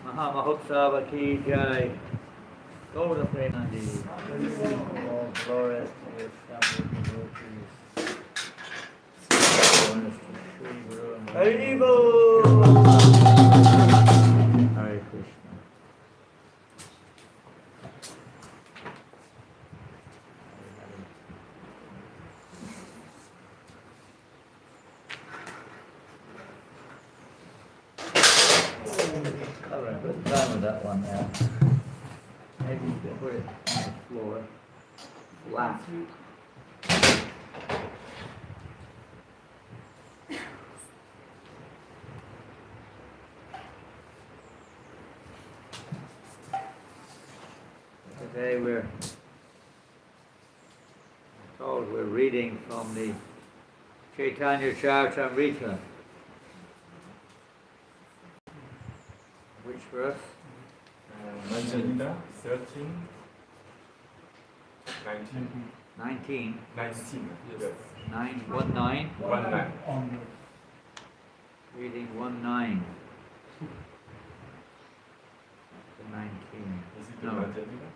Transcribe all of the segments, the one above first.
Mahamahotsav ki jai. Gaura Premanandi. All glory to your family devotees. Hare Krishna. Put time with that one now. Maybe you can put it on the floor. Flat. Today we're told we're reading from the Chaitanya Charitamrita. Which verse? Madhya 13, 19. 19. 19, yes. 9, 1, 9. 1, 9. Reading 1, 9. To 19. Is it the No. Madhya Lila?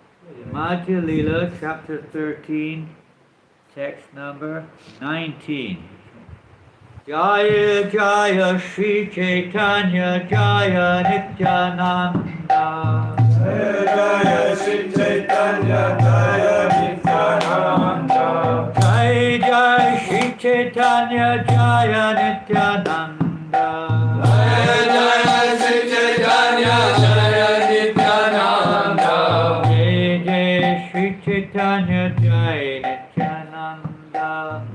Madhya Lila, chapter 13, text number 19. Jaya Jaya Shri Chaitanya Jaya Nityananda. Jaya Shri Chaitanya Jaya Nityananda. Jaya Jaya Shri Chaitanya Jaya Nityananda. Jaya Jaya Shri Chaitanya Jaya Nityananda. Jaya Jaya Shri Chaitanya Jaya Nityananda.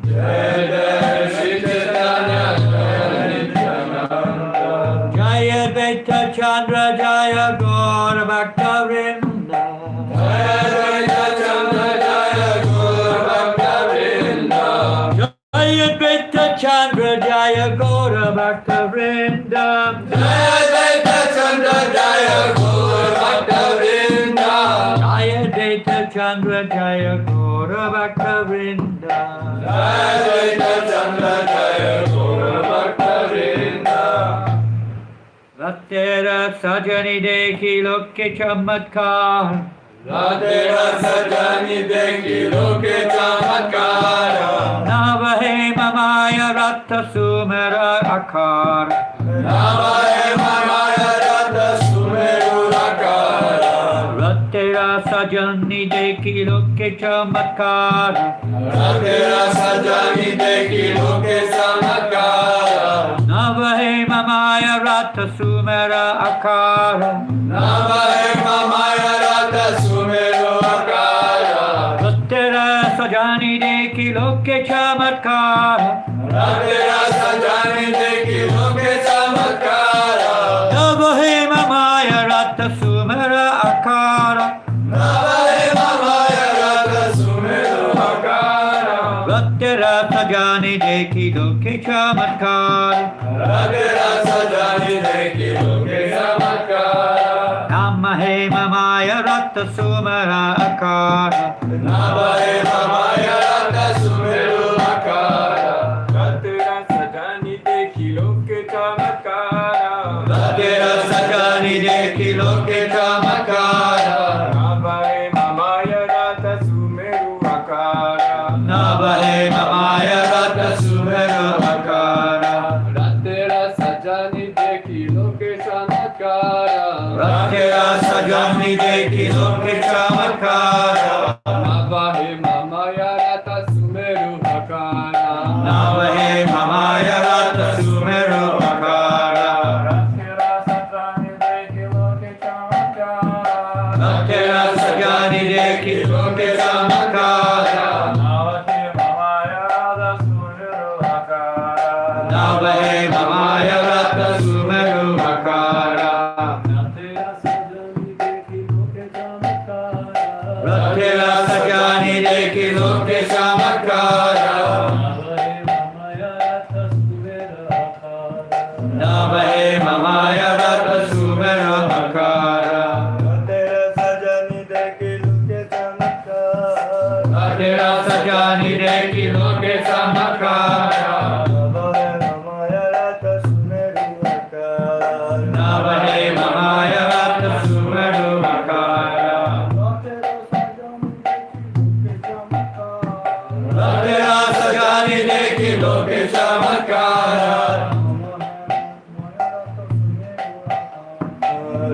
Jaya Jaya Shri Chaitanya Jaya Nityananda. Jaya Beta Chandra Jaya Gaura Bhakta Vrinda. Jaya Beta Chandra Jaya Gaura Bhakta Vrinda. Jaya Beta Chandra Jaya Gaura Bhakta Vrinda. Jaya Beta Chandra Jaya Gaura Bhakta Vrinda. Jaya Beta Chandra Jaya Gaura Bhakta Vrinda. Jaya Beta Chandra Jaya Gaura Bhakta Vrinda. Tera Sajani Dekhi Loke Chamatkar. Tera Sajani Dekhi Loke Chamatkara. Navahe Mamaya Ratta Sumera Akar. Navahe Mamaya Ratta Sumeru Akara. Tera Sajani Dekhi Loke Chamatkar. Tera Sajani Dekhi Loke Chamatkara. Navahe Mamaya Ratta Sumera Akar. Navahe Mamaya Ratta Sumeru Akara. Tera Sajani Dekhi Loke Chamatkar. Tera Sajani Dekhi Loke Chamatkara. Navahe Mamaya Ratta Sumera Akar. Navahe Mamaya Ratta Sumeru Akara. Tera Sajani Dekhi Loke Chamatkar. Tera Sajani Dekhi Loke Chamatkara. Namahe Mamaya Ratta Sumera Akar. Navahe Mamaya Ratta Sumeru Akara. Tera Sajani Dekhi Loke Chamatkara. Tera Sajani Dekhi Loke Chamatkara. Navahe Mamaya Ratta Sumeru Akara. Navahe Mamaya Ratta Sumeru Akara. Tera Sajani Dekhi Loke Chamatkara. Tera Sajani Dekhi Loke Chamatkara. Navahe Mamaya Ratta Sumeru Akara. Navahe Mamaya Navahe Mamaya Rata Sumeru Akara. Ratera Sajani Deki Loke Samakara. Navahe Mamaya Rata Sumeru Akara. Ratera Sajani Deki Loke Samakara. Navahe Mamaya Rata Sumeru Akara. Ratera Sajani Deki Loke Samakara.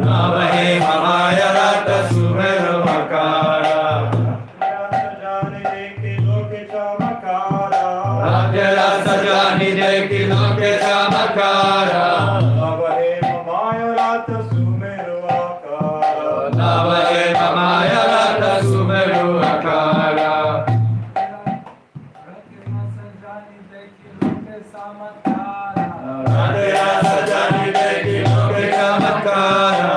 Navahe Mamaya Rata Sumeru Akara. Ratera Sajani Deki Loke Samakara. Navahe Mamaya Rata Sumeru Akara. Navahe Mamaya Rata Sumeru Akara. Ratera Sajani Deki Loke Samakara.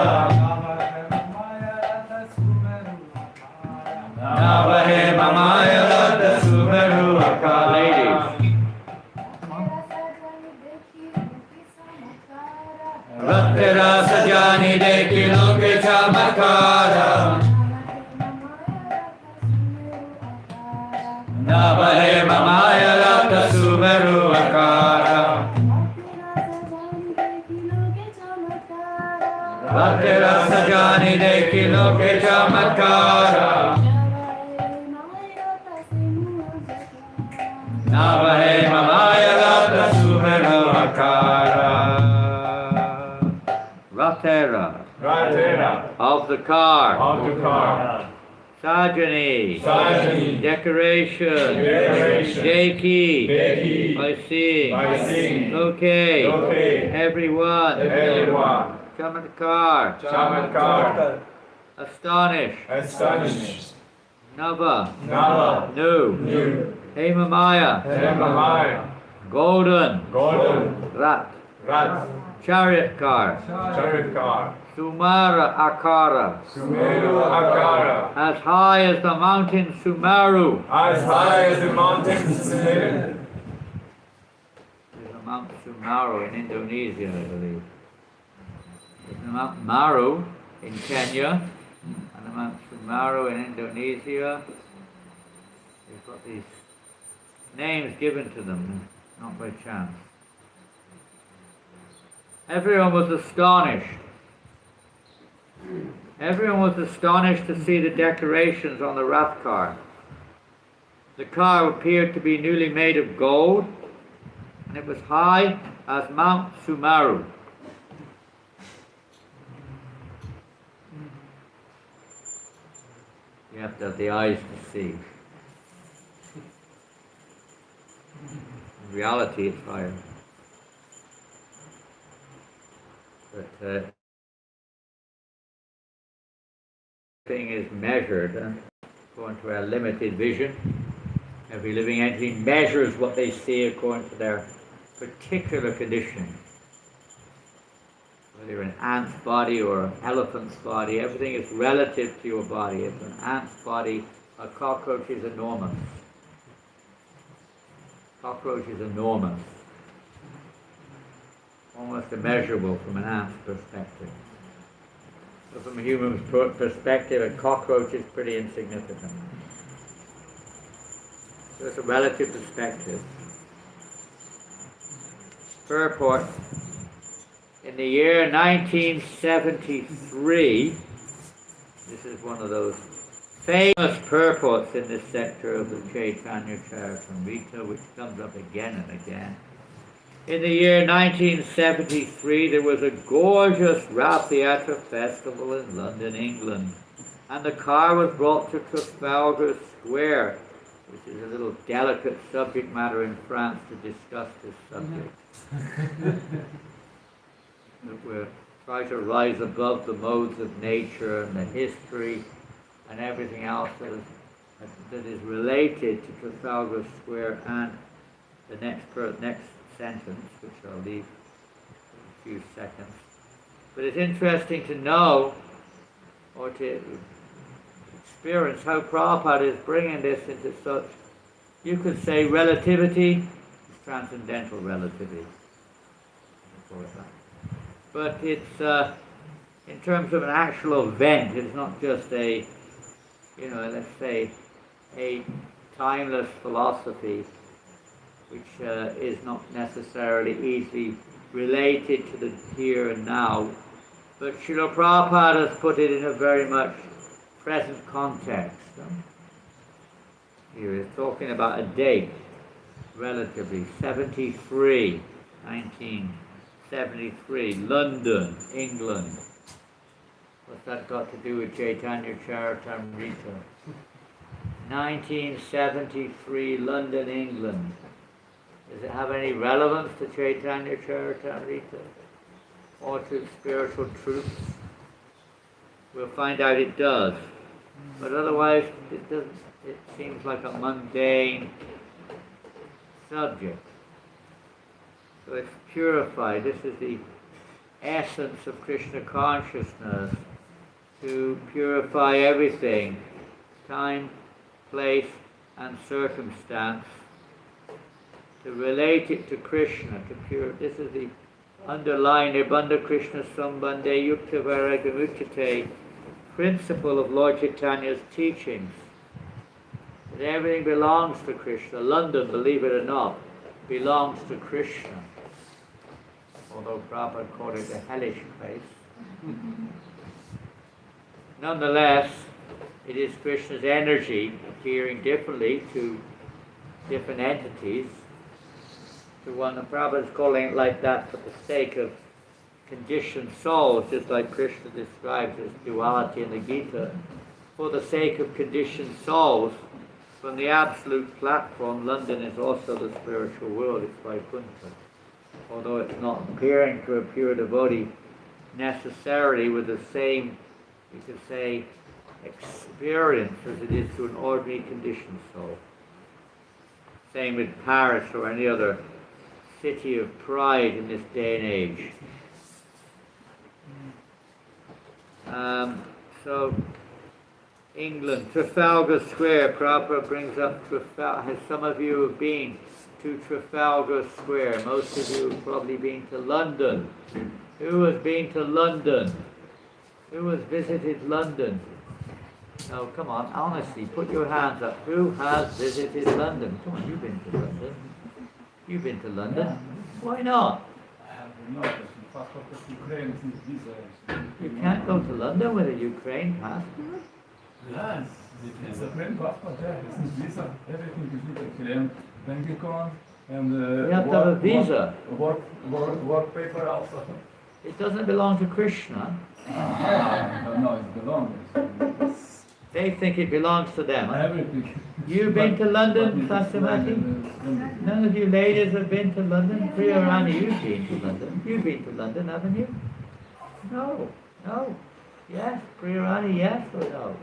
Navahe Mamaya Rata Sumeru Akara. Ladies. Ratera Sajani Deki Loke Samakara. Navahe Mamaya Rata Sumeru Akara. Ratera Sajani Deki Loke Samakara. Navahe Mamaya Rata Sumeru Akara. Ratera. Ratera. Of the car. Of the car. Sajani. Sajani. Decoration. Decoration. Deki. Deki. By seeing. By seeing. Okay. Okay. Everyone. Everyone. Chamatkar. Chamatkar. Astonish. Astonished. Nava. Nala. New. New. Hemamaya. Hemamaya. Golden. Golden. Rat. Rat. Chariot car. Chariot car. Sumara Akara. Sumeru Akara. As high as the mountain Sumeru. As high as the mountains Sumeru. There's a Mount Sumeru in Indonesia, I believe. There's a Mount Maru in Kenya, and a Mount Sumeru in Indonesia. They've got these names given to them, not by chance. Everyone was astonished. Everyone was astonished to see the decorations on the Rath car. The car appeared to be newly made of gold, and it was high as Mount Sumeru. You have to have the eyes to see. In reality, it's higher. But thing is measured according to our limited vision. Every living entity measures what they see according to their particular condition. Whether you're an ant's body or an elephant's body, everything is relative to your body. If an ant's body, a cockroach is enormous. Cockroach is enormous. Almost immeasurable from an ant's perspective. So from a human's perspective, a cockroach is pretty insignificant. So it's a relative perspective. Purport. In the year 1973, this is one of those famous purports in this sector of the Chaitanya Charitamrita, which comes up again and again. In the year 1973, there was a gorgeous Rath Yatra festival in London, England, and the car was brought to Trafalgar Square, which is a little delicate subject matter in France to discuss this subject. We'll try to rise above the modes of nature and the history and everything else that is related to Trafalgar Square and the next sentence, which I'll leave for a few seconds. But it's interesting to know, or to experience, how Prabhupada is bringing this into such, you could say, relativity, it's transcendental relativity. But it's, in terms of an actual event, it's not just a, let's say, a timeless philosophy, which is not necessarily easily related to the here and now. But Srila Prabhupada has put it in a very much present context. Here he's talking about a date, relatively, 1973, London, England. What's that got to do with Chaitanya Charitamrita? 1973, London, England. Does it have any relevance to Chaitanya Charitamrita or to spiritual truths? We'll find out it does. But otherwise, it doesn't. It seems like a mundane subject. So it's purified. This is the essence of Krishna consciousness, to purify everything, time, place, and circumstance, to relate it to Krishna, to pure. This is the underlying Nirbandha Krishna Sambandhe Yukta Vairagamucchate principle of Lord Chaitanya's teachings. That everything belongs to Krishna. London, believe it or not, belongs to Krishna. Although Prabhupada called it a hellish place. Nonetheless, it is Krishna's energy appearing differently to different entities. To one, and Prabhupada is calling it like that for the sake of conditioned souls, just like Krishna describes as duality in the Gita. For the sake of conditioned souls, from the absolute platform, London is also the spiritual world, it's Vaikuntha. Although it's not appearing to a pure devotee necessarily with the same, you could say, experience as it is to an ordinary conditioned soul. Same with Paris or any other city of pride in this day and age. So, England, Trafalgar Square, Prabhupada brings up Trafalgar. Some of you have been to Trafalgar Square. Most of you have probably been to London. Who has been to London? Who has visited London? No, come on, honestly, put your hands up. Who has visited London? Come on, you've been to London. You've been to London. Why not? You can't go to London with a Ukraine passport? Yes, it's a Ukraine passport there. It's visa. Everything is with Ukraine. Bank account and You have to have a visa. Work paper also. It doesn't belong to Krishna. No, it belongs. They think it belongs to them. Everything. You've been to London, Sasamati? None of you ladies have been to London? Priya Rani, you've been to London. You've been to London, haven't you? No. Yes, Priya Rani, yes or no?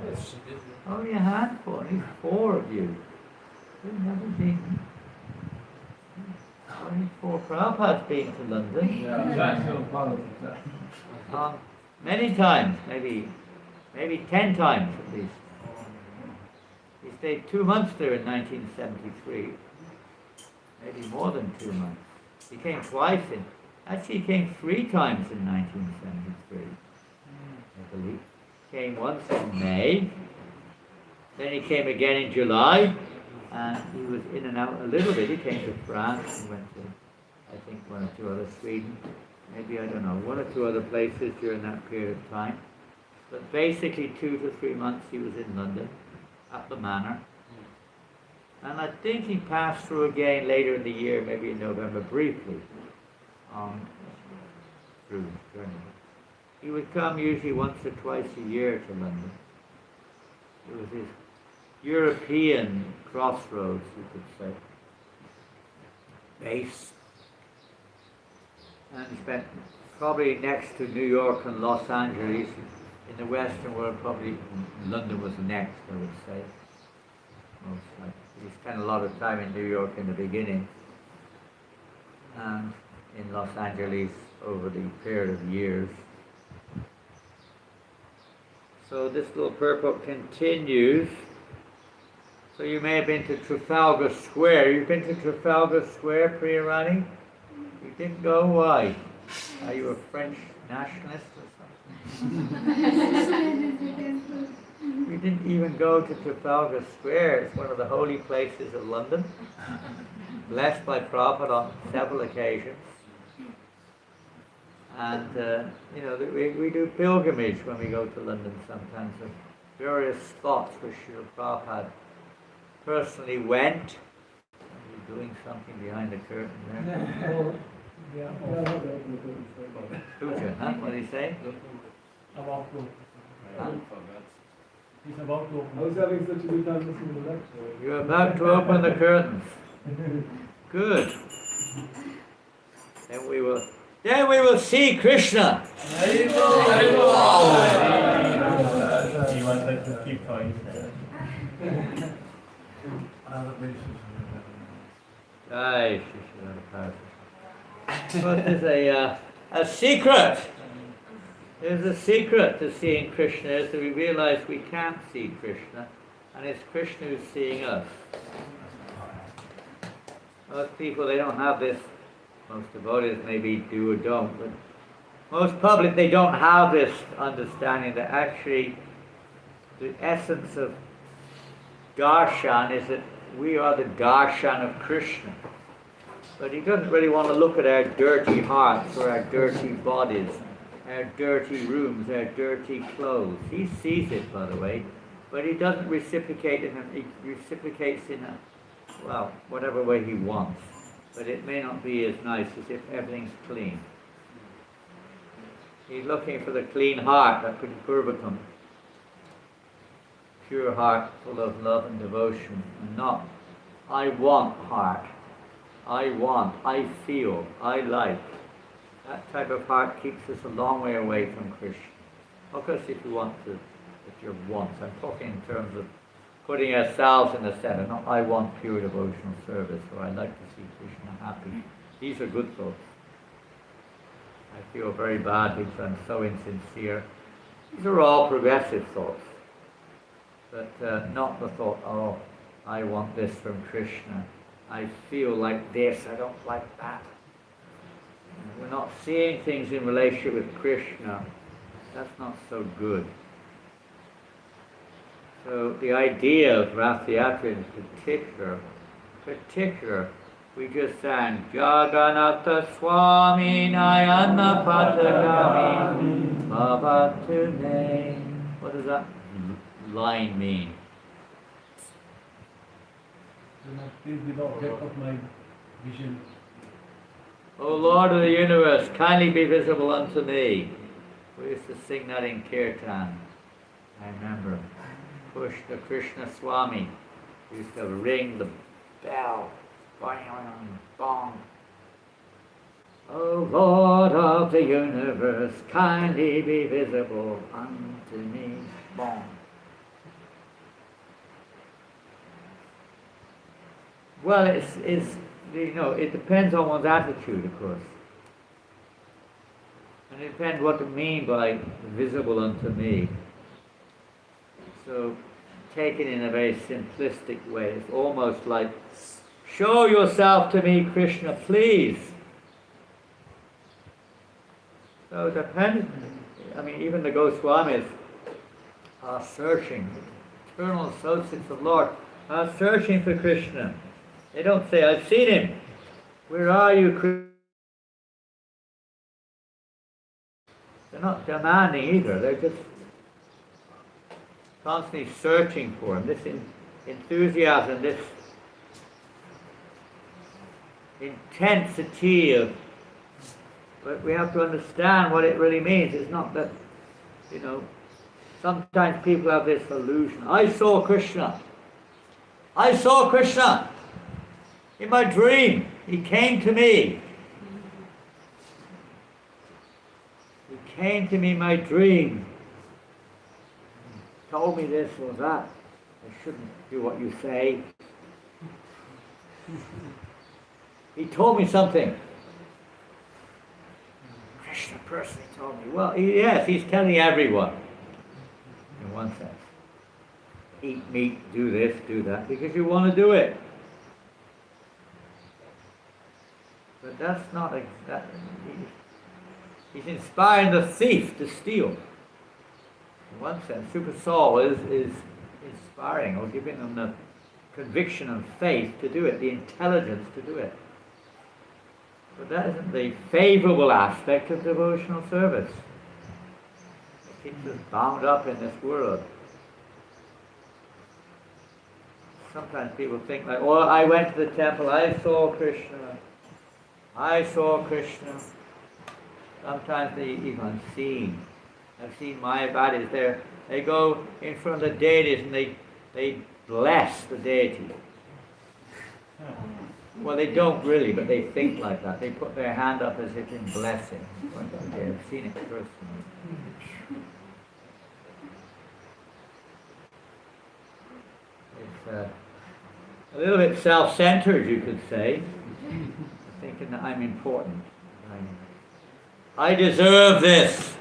Yes, she did. Only a handful, only 4 of you. You haven't been. Only 4. Prabhupada's been to London. Yeah, that's still part of it. Many times, maybe 10 times at least. He stayed 2 months there in 1973. Maybe more than 2 months. He came twice actually he came 3 times in 1973, I believe. Came once in May, then he came again in July, and he was in and out a little bit. He came to France and went to, I think, 1 or 2 other Sweden, maybe, I don't know, 1 or 2 other places during that period of time. But basically 2 to 3 months he was in London, at the Manor. And I think he passed through again later in the year, maybe in November, briefly, through Germany. He would come usually once or twice a year to London. It was his European crossroads, you could say, base. And he spent probably next to New York and Los Angeles. In the Western world, probably London was next, I would say. Most likely. He spent a lot of time in New York in the beginning. and in Los Angeles over the period of years. So this little purport continues. So you may have been to Trafalgar Square. You've been to Trafalgar Square, Priya Rani? You didn't go? Why? Are you a French nationalist or something? You didn't even go to Trafalgar Square. It's one of the holy places of London, blessed by Prabhupada on several occasions. And, we do pilgrimage when we go to London sometimes, of various spots where Srila Prabhupada personally went. Are you doing something behind the curtain there? Puja, huh? What did he say? About to. Huh? He's about to. I was having such a good time listening to the lecture. You're about to open the curtains. Good. Then we will see Krishna. He wanted to keep going. Aye, but there's a secret. There's a secret to seeing Krishna is that we realize we can't see Krishna, and it's Krishna who's seeing us. Most people, they don't have this. Most devotees maybe do or don't, but most public, they don't have this understanding that actually the essence of darshan is that we are the darshan of Krishna. But he doesn't really want to look at our dirty hearts or our dirty bodies, our dirty rooms, our dirty clothes. He sees it, by the way, but he doesn't reciprocate in he reciprocates in whatever way he wants. But it may not be as nice as if everything's clean. He's looking for the clean heart, that purvatam, pure heart full of love and devotion, and not I want heart. I want, I feel, I like. That type of heart keeps us a long way away from Krishna. Of course, if you want, I'm talking in terms of putting ourselves in the center, not I want pure devotional service, or I like to see Krishna happy. These are good thoughts. I feel very bad because I'm so insincere. These are all progressive thoughts, but not the thought, oh, I want this from Krishna. I feel like this, I don't like that. We're not seeing things in relationship with Krishna. That's not so good. So the idea of Rath Yatra in particular, we just sang Jagannatha Swami Nayana Patagami Bhavatune. What does that line mean? Do not please be the object of my vision. O Lord of the universe, kindly be visible unto me. We used to sing that in Kirtan. I remember. Push the Krishna Swami. We used to ring the bell. Bong, bong. O Lord of the universe, kindly be visible unto me. Bong. Well, it depends on one's attitude, of course. And it depends what to mean by visible unto me. So, taken in a very simplistic way, it's almost like, show yourself to me, Krishna, please. So it depends. Even the Goswamis are searching, eternal associates of Lord, are searching for Krishna. They don't say, I've seen him. Where are you, Krishna? They're not demanding either. They're just constantly searching for him. This enthusiasm, this intensity of... But we have to understand what it really means. It's not that, sometimes people have this illusion. I saw Krishna. I saw Krishna. In my dream, he came to me. He came to me in my dream. He told me this or that. I shouldn't do what you say. He told me something. Krishna personally told me. Well, yes, he's telling everyone, in one sense. Eat meat, do this, do that, because you want to do it. But that's not exactly. He's inspiring the thief to steal. In one sense, Super Soul is inspiring or giving them the conviction and faith to do it, the intelligence to do it. But that isn't the favorable aspect of devotional service. It keeps us bound up in this world. Sometimes people think like, oh, I went to the temple, I saw Krishna. I saw Krishna. Sometimes they even seen. I've seen Mayavadis there. They go in front of the deities and they bless the deity. Well, they don't really, but they think like that. They put their hand up as if in blessing. I've seen it personally. It's a little bit self-centered, you could say. Thinking that I'm important. I deserve this.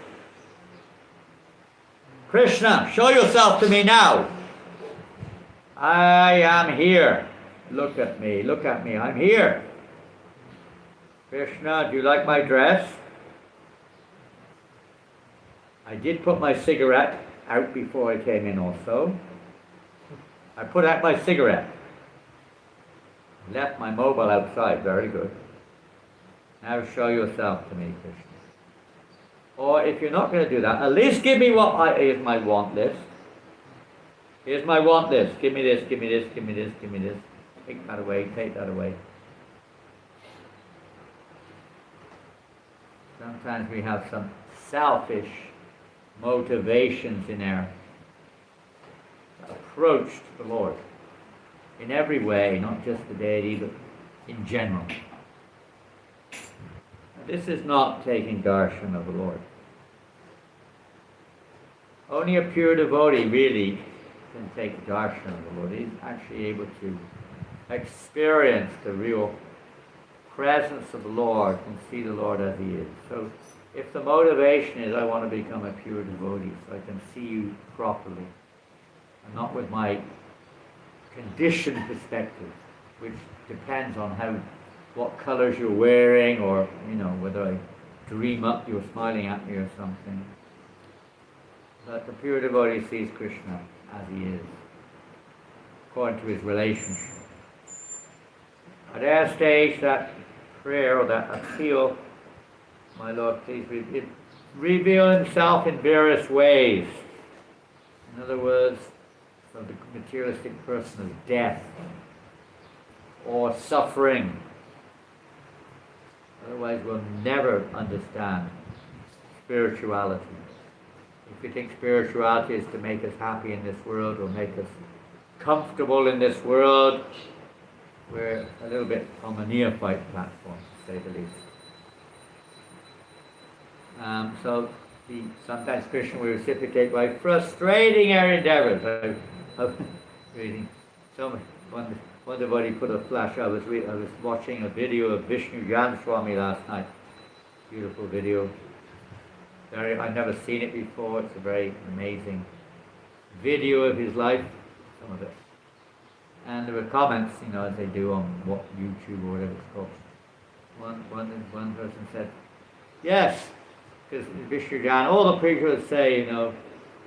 Krishna, show yourself to me now. I am here. Look at me, I'm here. Krishna, do you like my dress? I did put my cigarette out before I came in also. I put out my cigarette. Left my mobile outside, very good. Now show yourself to me, Krishna. Or if you're not going to do that, at least give me here's my want list. Here's my want list. Give me this, give me this, give me this, give me this. Take that away, take that away. Sometimes we have some selfish motivations in our approach to the Lord. In every way, not just the deity, but in general. This is not taking darshan of the Lord. Only a pure devotee really can take darshan of the Lord. He's actually able to experience the real presence of the Lord and see the Lord as He is. So if the motivation is I want to become a pure devotee so I can see you properly, and not with my conditioned perspective, which depends on what colors you're wearing, or whether I dream up you're smiling at me or something. But the pure devotee sees Krishna as He is, according to his relationship. At our stage, that prayer or that appeal, my Lord, please reveal Himself in various ways. In other words, for the materialistic person as death or suffering. Otherwise we'll never understand spirituality. If we think spirituality is to make us happy in this world or make us comfortable in this world, we're a little bit on the neophyte platform, to say the least. So sometimes Krishna will reciprocate by frustrating our endeavors. One devotee put a flash. I was watching a video of Vishnu Jan Swami last night. Beautiful video. I've never seen it before. It's a very amazing video of his life, some of it. And there were comments, as they do on YouTube or whatever it's called. One person said, yes, because Vishnu Jan, all the preachers would say,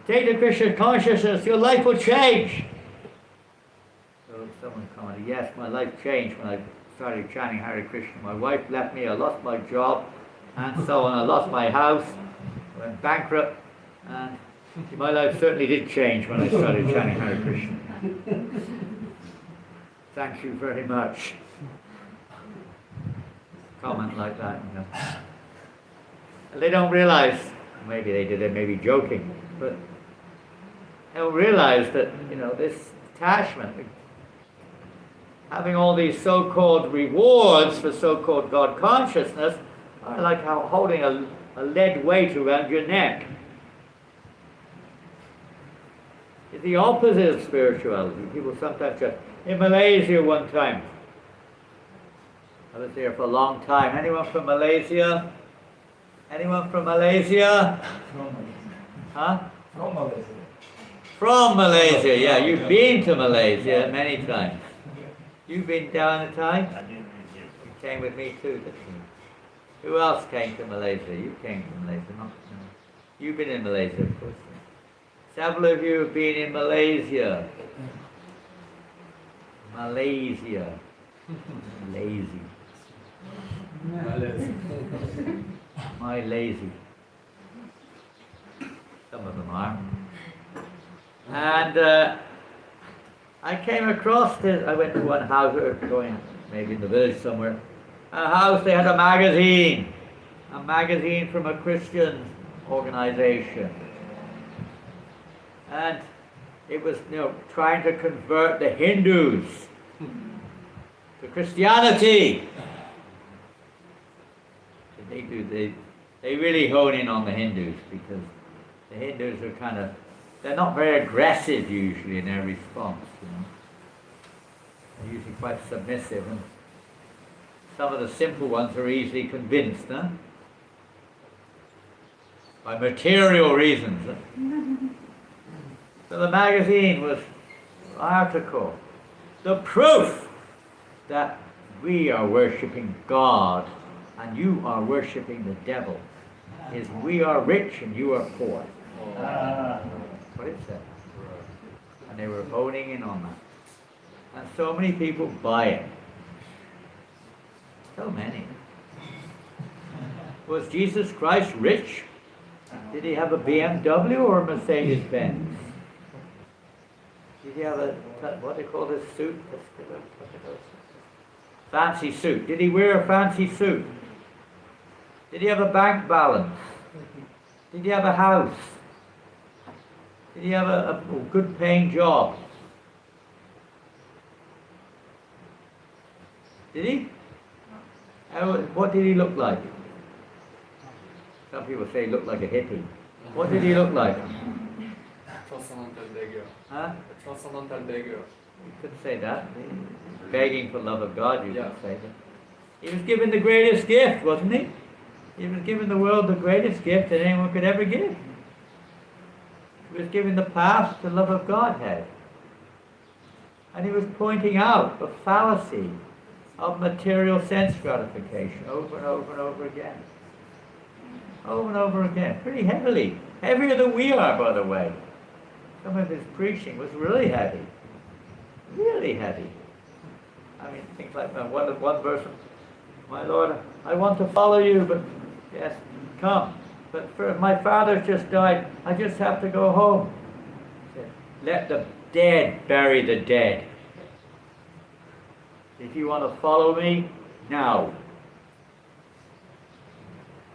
take the Krishna consciousness, your life will change. So someone commented, yes, my life changed when I started chanting Hare Krishna. My wife left me, I lost my job, and so on. I lost my house, I went bankrupt, and my life certainly did change when I started chanting Hare Krishna. Thank you very much. Comment like that, And they don't realize, maybe they did, they may be joking, but they don't realize that, this attachment, having all these so-called rewards for so-called God consciousness, are like how holding a lead weight around your neck. It's the opposite of spirituality. People sometimes just, in Malaysia one time, I was there for a long time. Anyone from Malaysia? Anyone from Malaysia? From Malaysia. Huh? From Malaysia. From Malaysia, yeah. You've been to Malaysia many times. You've been down the time? You came with me too, didn't you? Who else came to Malaysia? You came to Malaysia, not you've been in Malaysia, of course. Several of you have been in Malaysia. Malaysia. Lazy. My lazy. Some of them are. And I came across this. I went to one house, or going maybe in the village somewhere. A house, they had a magazine from a Christian organization. And it was, trying to convert the Hindus to Christianity. They really hone in on the Hindus, because the Hindus are they're not very aggressive usually in their response, They're usually quite submissive, and some of the simple ones are easily convinced, by material reasons. So the magazine was an article, the proof that we are worshipping God and you are worshipping the devil is we are rich and you are poor. That's what it said. And they were honing in on that. And so many people buy it. So many. Was Jesus Christ rich? Did he have a BMW or a Mercedes Benz? Did he have what they call this suit? Fancy suit. Did he wear a fancy suit? Did he have a bank balance? Did he have a house? Did he have a good paying job? Did he? What did he look like? Some people say he looked like a hippie. What did he look like? Transcendental beggar. Huh? A transcendental beggar. You could say that. Begging for love of God, you could say that. He was given the greatest gift, wasn't he? He was given the world the greatest gift that anyone could ever give. He was given the path the love of God had. And he was pointing out the fallacy of material sense gratification over and over and over again. Over and over again. Pretty heavily. Heavier than we are, by the way. Some of his preaching was really heavy. Really heavy. I mean, things like one verse, my Lord, I want to follow you, but yes, come. But my father just died. I just have to go home. He said, let the dead bury the dead. If you want to follow me, now.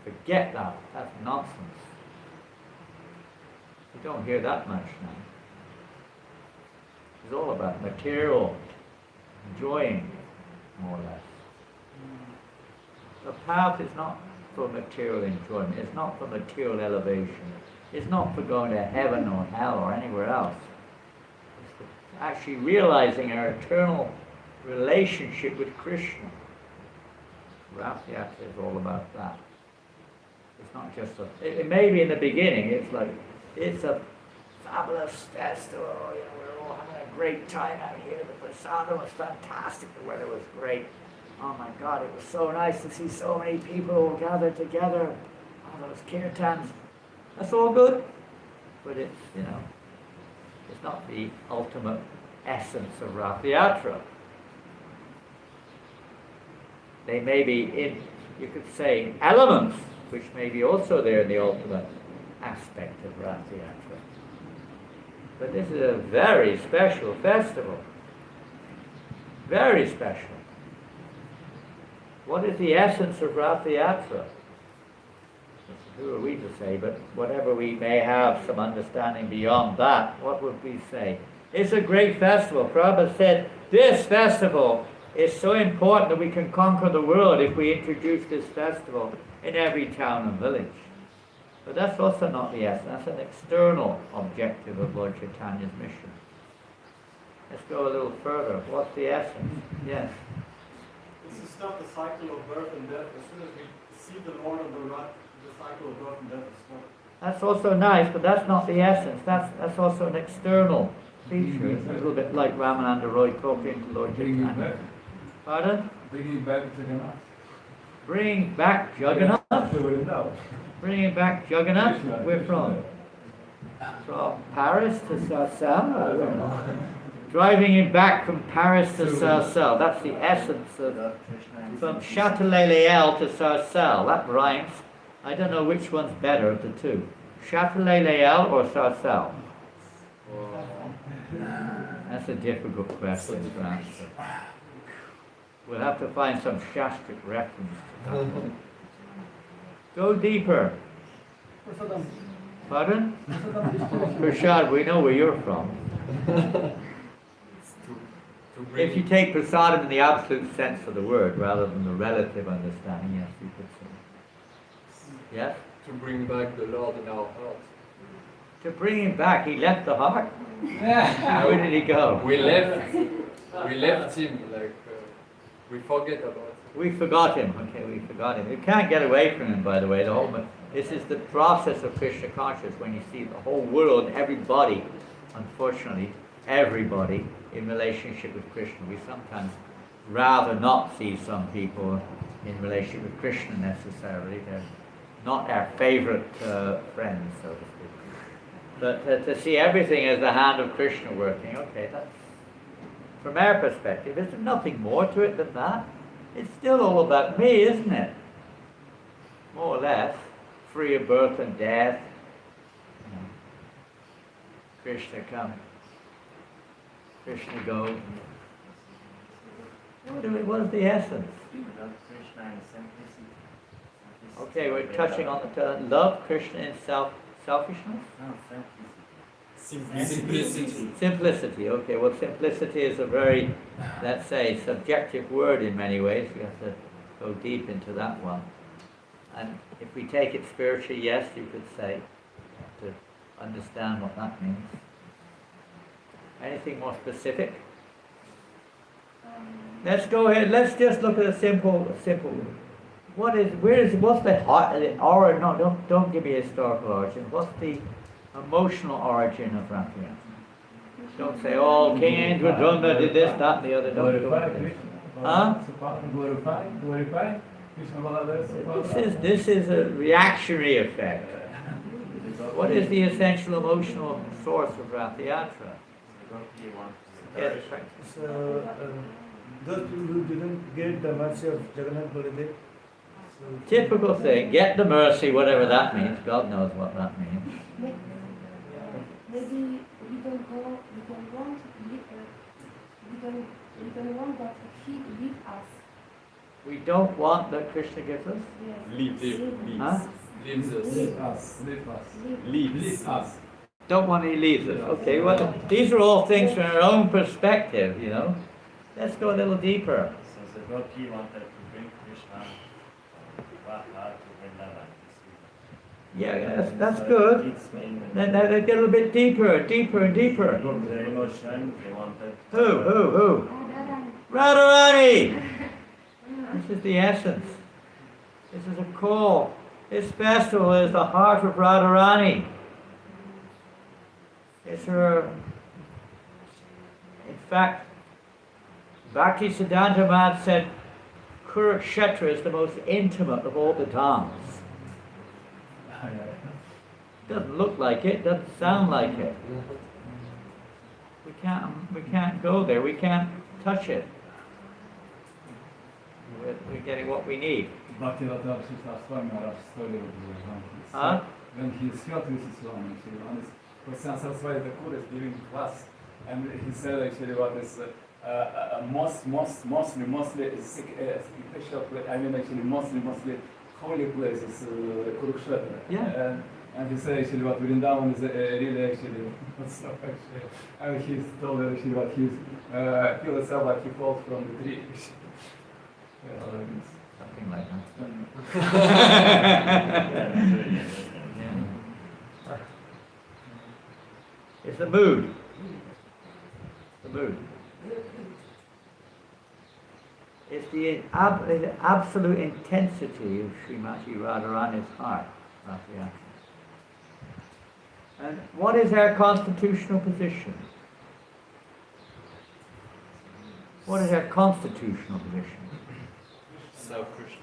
Forget that. That's nonsense. You don't hear that much now. It's all about material, enjoying, more or less. The path is not for material enjoyment. It's not for material elevation. It's not for going to heaven or hell or anywhere else. It's for actually realizing our eternal relationship with Krishna. Rath Yatra is all about that. It's not just it may be in the beginning, it's a fabulous festival, we're all having a great time out here, the prasadam was fantastic, the weather was great, oh my God, it was so nice to see so many people gathered together, all those kirtans, that's all good, but it's, it's not the ultimate essence of Rath Yatra. They may be you could say, elements, which may be also there in the ultimate aspect of Rath Yatra. But this is a very special festival. Very special. What is the essence of Rath Yatra? Who are we to say, but whatever we may have some understanding beyond that, what would we say? It's a great festival. Prabhupada said, this festival is so important that we can conquer the world if we introduce this festival in every town and village. But that's also not the essence. That's an external objective of Lord Chaitanya's mission. Let's go a little further. What's the essence? Yes? It's to stop the cycle of birth and death. As soon as we see the Lord of the rut, the cycle That's also nice, but that's not the essence. That's also an external feature. It's a little bit like Ramananda Roy talking to Lord Bring it Chaitanya. back. Pardon? Bringing back Jagannath. Bring back Jagannath. Vrindavan. Bringing back Jagannath. We're from Paris to Sarcelles. Driving him back from Paris to Sarcelles. That's the essence of from Châtelet-Léal to Sarcelles. That rhymes. I don't know which one's better of the two. Châtelet-Léal or Sarcelles? That's a difficult question to answer. We'll have to find some Shastric reference to that. Go deeper. Pardon? Prasad, we know where you're from. If you take prasadam in the absolute sense of the word rather than the relative understanding, yes, you could say. Yes? To bring back the Lord in our hearts. To bring him back, he left the heart? Where did he go? We left him, like, we forget about it. We forgot him. Okay, we forgot him. You can't get away from him, by the way. This is the process of Krishna consciousness, when you see the whole world, everybody, unfortunately, everybody in relationship with Krishna. We sometimes rather not see some people in relationship with Krishna necessarily. They're not our favorite friends, so to speak. But to see everything as the hand of Krishna working, okay, that's, from our perspective, there's nothing more to it than that. It's still all about me, isn't it? More or less. Free of birth and death. You know. Krishna come. Krishna go. What is the essence? Okay, we're touching on the love Krishna in selfishness? Simplicity. Simplicity, okay. Well, simplicity is a very, let's say, subjective word in many ways. We have to go deep into that one. And if we take it spiritually, yes, you could say, to understand what that means. Anything more specific? Let's go ahead. Let's just look at a simple. What's the heart? Or no, don't give me a historical origin. What's the emotional origin of Ramayana? Don't say, oh, King Indradumna did this, that, and the other. Glorify Krishna. Huh? Glorify Krishna Baladev. This is a reactionary effect. What is the essential emotional source of Rath Yatra? Yes, So, those people who didn't get the mercy of Jagannath Baladev. typical thing, get the mercy, whatever that means. God knows what that means. Maybe we don't want that he leave us. We don't want that Krishna gives us? Leave Huh? Leaves us. Leave us. Don't want he leaves us. Okay, well, these are all things from our own perspective, you know. Let's go a little deeper. So the devotee wanted to bring Krishna from Radha to Vrindavan. Yeah, that's good. Then they get a little bit deeper and deeper. The emotion they wanted. Who? Radharani! This is the essence. This is a call. This festival is the heart of Radharani. It's her. In fact, Bhakti Siddhanta Maharaj said Kurukshetra is the most intimate of all the dhams. Doesn't look like it, doesn't sound like it. We can't go there, we can't touch it. We're getting what we need. Bhaktivedanta Swami Maharaj story Huh? when he felt with Swami, actually, on his Christian Saraswati Thakur is giving class, and he said actually what is mostly special place, I mean actually mostly holy place is Kurukshetra. Yeah. And he said actually what Vrindavan is really actually what's up actually. And he told actually what he feel itself like he falls from the tree. Something like that. It's the mood. It's the absolute intensity of Srimati Radharani's heart. And what is our constitutional position? What is our constitutional position? Self-Christian.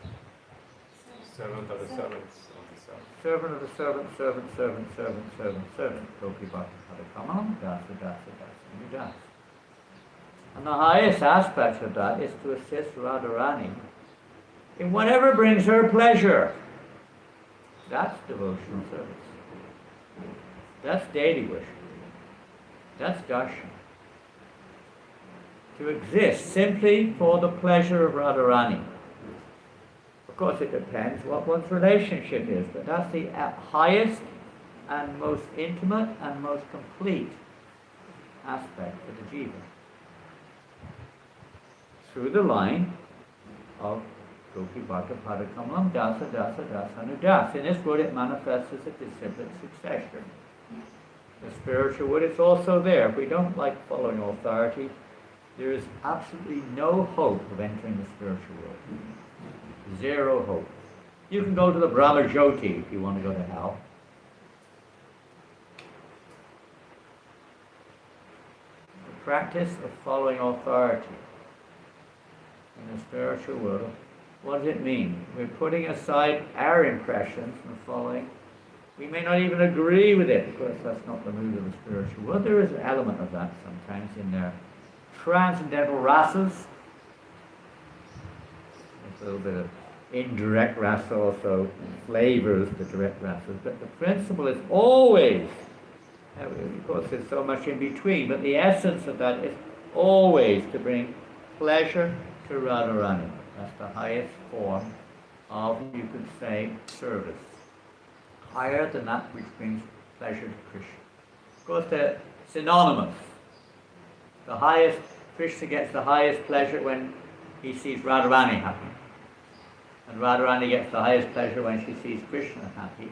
Servant of the servants of the servant. Servant of the servant, servant, servant, servant, servant, servant. Gopi Bhakti Padakamanam, dasa, dasa, dasa, dasa. And the highest aspect of that is to assist Radharani in whatever brings her pleasure. That's devotional service. That's daily worship. That's darshan. To exist simply for the pleasure of Radharani. Of course, it depends what one's relationship is, but that's the highest and most intimate and most complete aspect for the jiva. Through the line of Gopi Bhakta Padakamalam Dasa Dasa Dasa Anudas. In this word it manifests as a disciplined succession. The spiritual word, it's also there. If we don't like following authority, there is absolutely no hope of entering the spiritual world. Zero hope. You can go to the Brahma Jyoti if you want to go to hell. The practice of following authority in the spiritual world, what does it mean? We're putting aside our impressions and following. We may not even agree with it, because that's not the mood of the spiritual world. There is an element of that sometimes in their transcendental rasas. There's a little bit of indirect rasa also flavors the direct rasas, but the principle is always, of course there's so much in between, but the essence of that is always to bring pleasure to Radharani. That's the highest form of, you could say, service. Higher than that which brings pleasure to Krishna. Of course, they're synonymous. The highest, Krishna gets the highest pleasure when he sees Radharani happy. And Radharani gets the highest pleasure when she sees Krishna happy.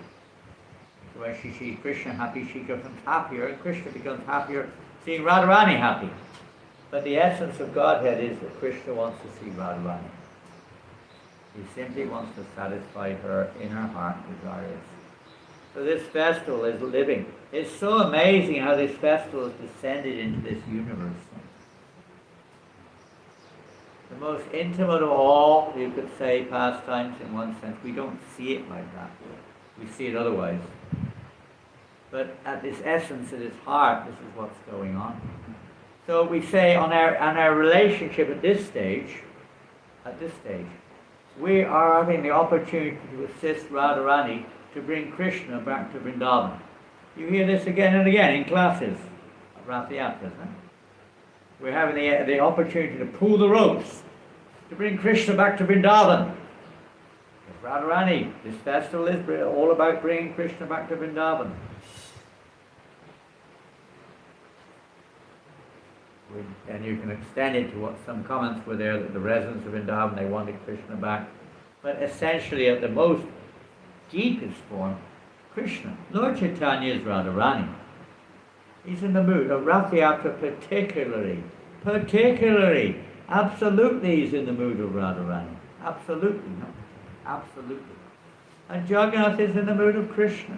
So when she sees Krishna happy, she becomes happier, and Krishna becomes happier seeing Radharani happy. But the essence of Godhead is that Krishna wants to see Radharani. He simply wants to satisfy her inner heart desires. So this festival is living. It's so amazing how this festival has descended into this universe. The most intimate of all, you could say, pastimes in one sense. We don't see it like that. We see it otherwise. But at this essence, at its heart, this is what's going on. So we say on our relationship at this stage, we are having the opportunity to assist Radharani to bring Krishna back to Vrindavan. You hear this again and again in classes of Rath Yatras. Huh? We're having the opportunity to pull the ropes to bring Krishna back to Vrindavan. Radharani, this festival is all about bringing Krishna back to Vrindavan. And you can extend it to what some comments were there, that the residents of Vrindavan, they wanted Krishna back. But essentially, at the most deepest form, Krishna, Lord Chaitanya is Radharani. He's in the mood of Rath Yatra particularly, absolutely he's in the mood of Radharani. Absolutely, no, absolutely. And Jagannath is in the mood of Krishna.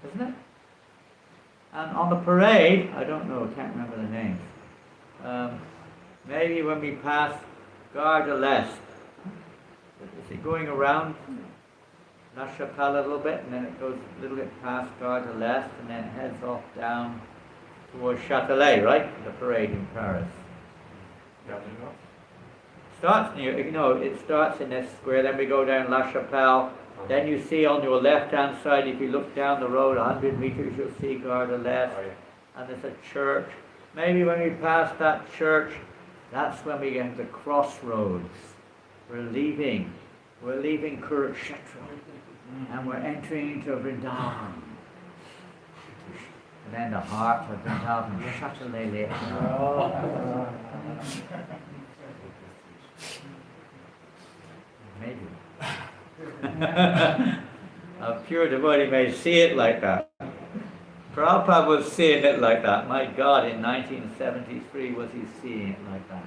Isn't it? And on the parade, I don't know, I can't remember the names. Maybe when we pass Gare de l'Est, is it going around La Chapelle a little bit, and then it goes a little bit past Gare de l'Est, and then heads off down towards Châtelet, right? The parade in Paris. Starts near, it starts in this square, then we go down La Chapelle. Then you see on your left-hand side, if you look down the road 100 meters, you'll see Gare de l'Est, and there's a church. Maybe when we pass that church, that's when we get to the crossroads. We're leaving Kurukshetra, and we're entering into Vrindavan. And then the heart of Vrindavan, Châtelet. Maybe. A pure devotee may see it like that. Prabhupada was seeing it like that. My God, in 1973 was he seeing it like that.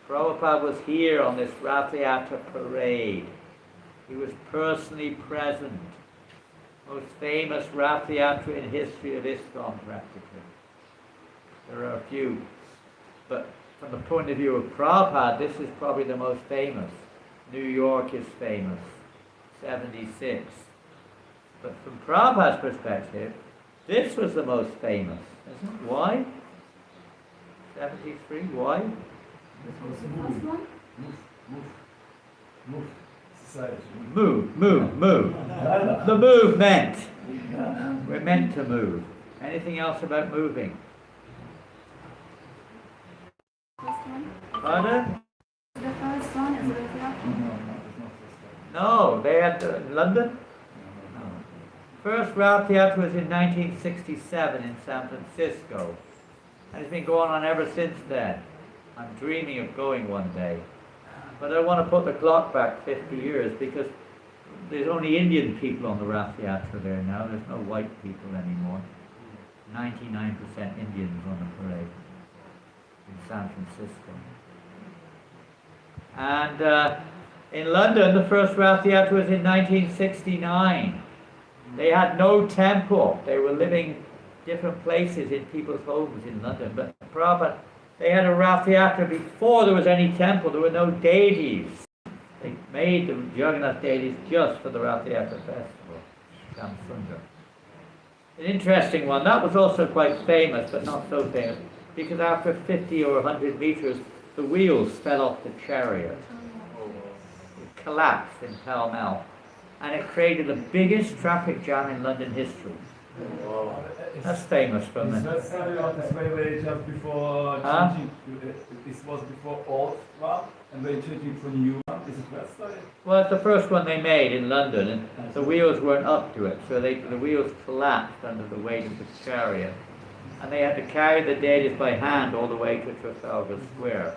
Prabhupada was here on this Rath Yatra parade. He was personally present. Most famous Rath Yatra in history of ISKCON, practically. There are a few, but from the point of view of Prabhupada, this is probably the most famous. New York is famous, 76. But from Prabhupada's perspective, this was the most famous, isn't it? Why? 73, why? First one? Move. Society. Move. The movement. We're meant to move. Anything else about moving? First one? Pardon? The first one is Rath Yatra. No, they had London? No. First Rath Yatra was in 1967 in San Francisco. And it's been going on ever since then. I'm dreaming of going one day. But I want to put the clock back 50 years because there's only Indian people on the Rath Yatra there now. There's no white people anymore. 99% Indians on the parade in San Francisco. And in London, the first Rath Yatra was in 1969. They had no temple. They were living different places in people's homes in London. But Prabhupada, they had a Rath Yatra before there was any temple. There were no deities. They made the Jagannath deities just for the Rath Yatra festival, Shamsundar. An interesting one. That was also quite famous, but not so famous, because after 50 or 100 meters, the wheels fell off the chariot. It collapsed in Pall Mall, and it created the biggest traffic jam in London history. That's famous from Is the... that started out this way just before Huh? changing? This was before old one, and they changing for new one. Is it that started? Well, it's the first one they made in London, and the wheels weren't up to it, so the wheels collapsed under the weight of the chariot. And they had to carry the deities by hand all the way to Trafalgar Square.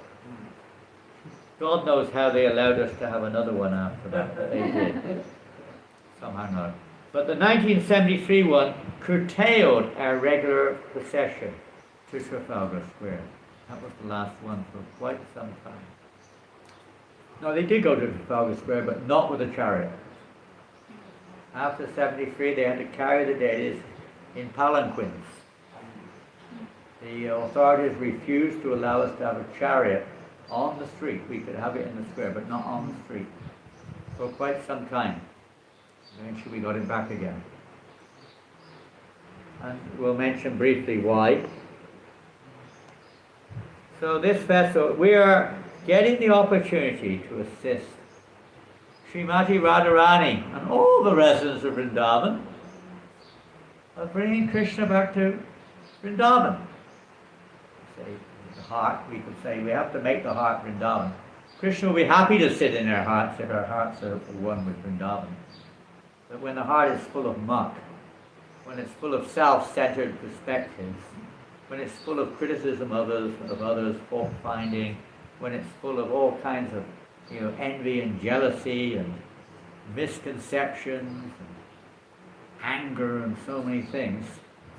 God knows how they allowed us to have another one after that, but they did. Somehow not. But the 1973 one curtailed our regular procession to Trafalgar Square. That was the last one for quite some time. No, they did go to Trafalgar Square, but not with a chariot. After 73, they had to carry the deities in palanquins. The authorities refused to allow us to have a chariot on the street. We could have it in the square, but not on the street for quite some time. Eventually we got it back again. And we'll mention briefly why. So this festival, we are getting the opportunity to assist Srimati Radharani and all the residents of Vrindavan of bringing Krishna back to Vrindavan. Say the heart, we could say we have to make the heart Vrindavan. Krishna will be happy to sit in our hearts if our hearts are one with Vrindavan. But when the heart is full of muck, when it's full of self-centered perspectives, when it's full of criticism of others, fault-finding, when it's full of all kinds of envy and jealousy and misconceptions and anger and so many things,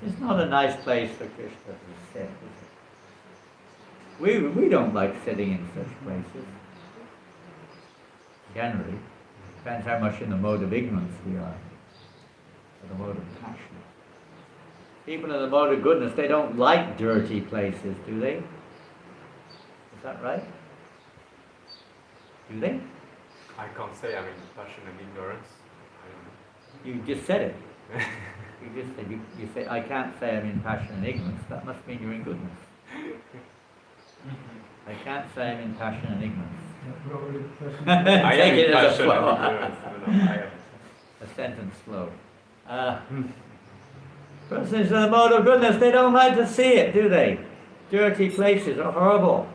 it's not a nice place for Krishna to sit, is it? We don't like sitting in such places, generally. Depends how much in the mode of ignorance we are, or the mode of passion. People in the mode of goodness, they don't like dirty places, do they? Is that right? Do they? I can't say I'm in passion and ignorance. I You just said it. You just said, you say, I can't say I'm in passion and ignorance. That must mean you're in goodness. I can't say I'm in passion and ignorance. am Take in it as a passion and flow. ignorance. No, I am. A sentence flow. Persons in the mode of goodness, they don't like to see it, do they? Dirty places are horrible.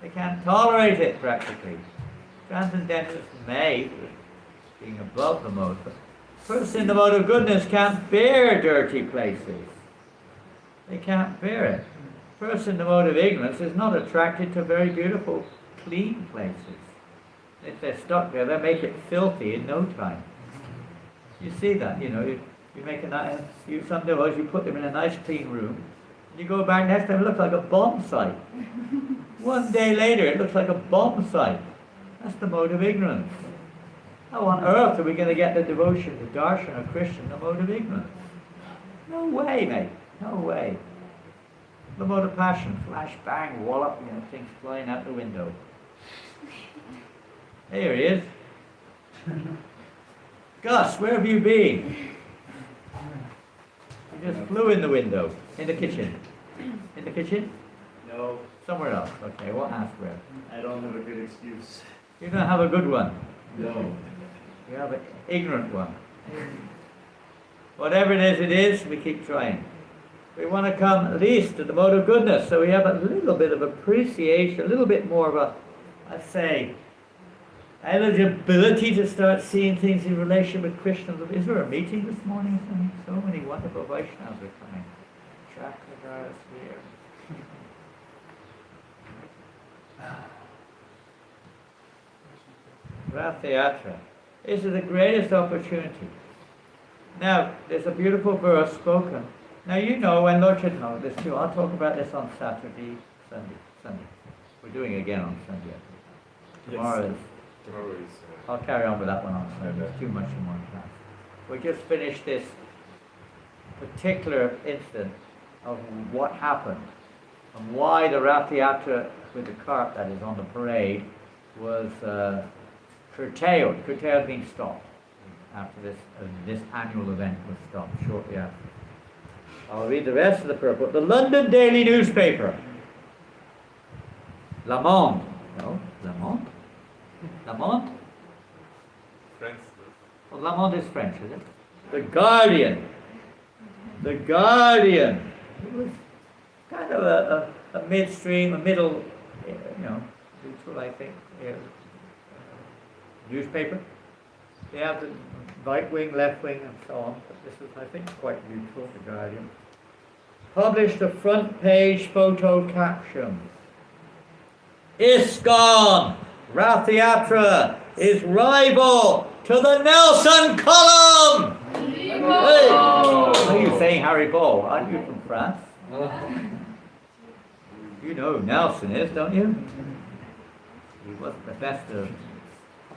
They can't tolerate it practically. Transcendentalists may, being above the mode, but persons in the mode of goodness can't bear dirty places. They can't bear it. Person in the mode of ignorance is not attracted to very beautiful, clean places. If they're stuck there, they'll make it filthy in no time. You see that, you make a nice, some devotees, you put them in a nice clean room, and you go back next time, it looks like a bomb site. One day later, it looks like a bomb site. That's the mode of ignorance. How on earth are we going to get the devotion, the darshan of Krishna, the mode of ignorance? No way, mate. No way. The mode of passion, flash, bang, wallop, things flying out the window. Here he is. Gus, where have you been? You just flew in the window. In the kitchen. In the kitchen? No, Somewhere else. Okay, what ask where? I don't have a good excuse. You don't have a good one. No. You have an ignorant one. Whatever it is, we keep trying. We want to come at least to the mode of goodness, so we have a little bit of appreciation, a little bit more of a, I'd say, eligibility to start seeing things in relation with Krishna. Is there a meeting this morning or something? So many wonderful Vaishnavas are coming. Chakradhar is here. Rath Yatra. This is the greatest opportunity. Now, there's a beautiful verse spoken. Now, you know, and Lord should know this too. I'll talk about this on Saturday, Sunday. We're doing it again on Sunday. Tomorrow is. I'll carry on with that one on Sunday. There's too much in one class. We just finished this particular instance of what happened and why the Rath Yatra with the cart that is on the parade was curtailed. Curtailed means stopped. After this annual event was stopped shortly after. I'll read the rest of the purport. The London Daily Newspaper. Le Monde. No, Le Monde? Le Monde? Friends. Well, Le Monde is French, is it? The Guardian. The Guardian. It was kind of a midstream, a middle, neutral, I think, newspaper. They have the right wing, left wing, and so on. But this is, I think, quite neutral, the Guardian. Published a front page photo caption. ISKCON Rath Yatra is rival to the Nelson column! Hey! Are you saying Harry Ball? Aren't you from France? You know who Nelson is, don't you? He wasn't the best of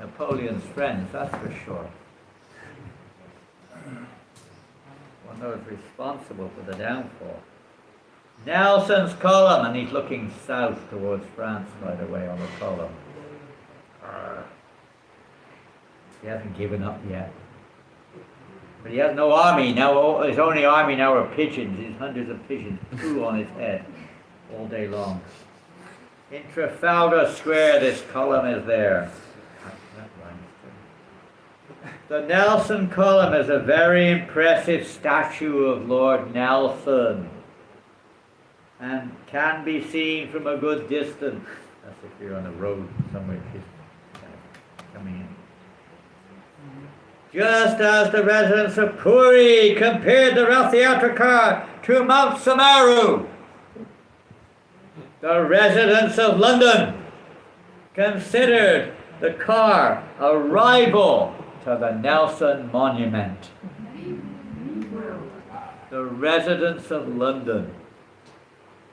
Napoleon's friends, that's for sure. One of those responsible for the downfall. Nelson's column, and he's looking south towards France, by the way, on the column. He hasn't given up yet. But he has no army now. His only army now are pigeons. His hundreds of pigeons flew on his head all day long. In Trafalgar Square, this column is there. The Nelson column is a very impressive statue of Lord Nelson and can be seen from a good distance. That's if you're on the road somewhere coming in. Just as the residents of Puri compared the Rath Yatra car to Mount Samaru, the residents of London considered the car a rival to the Nelson Monument. The residents of London.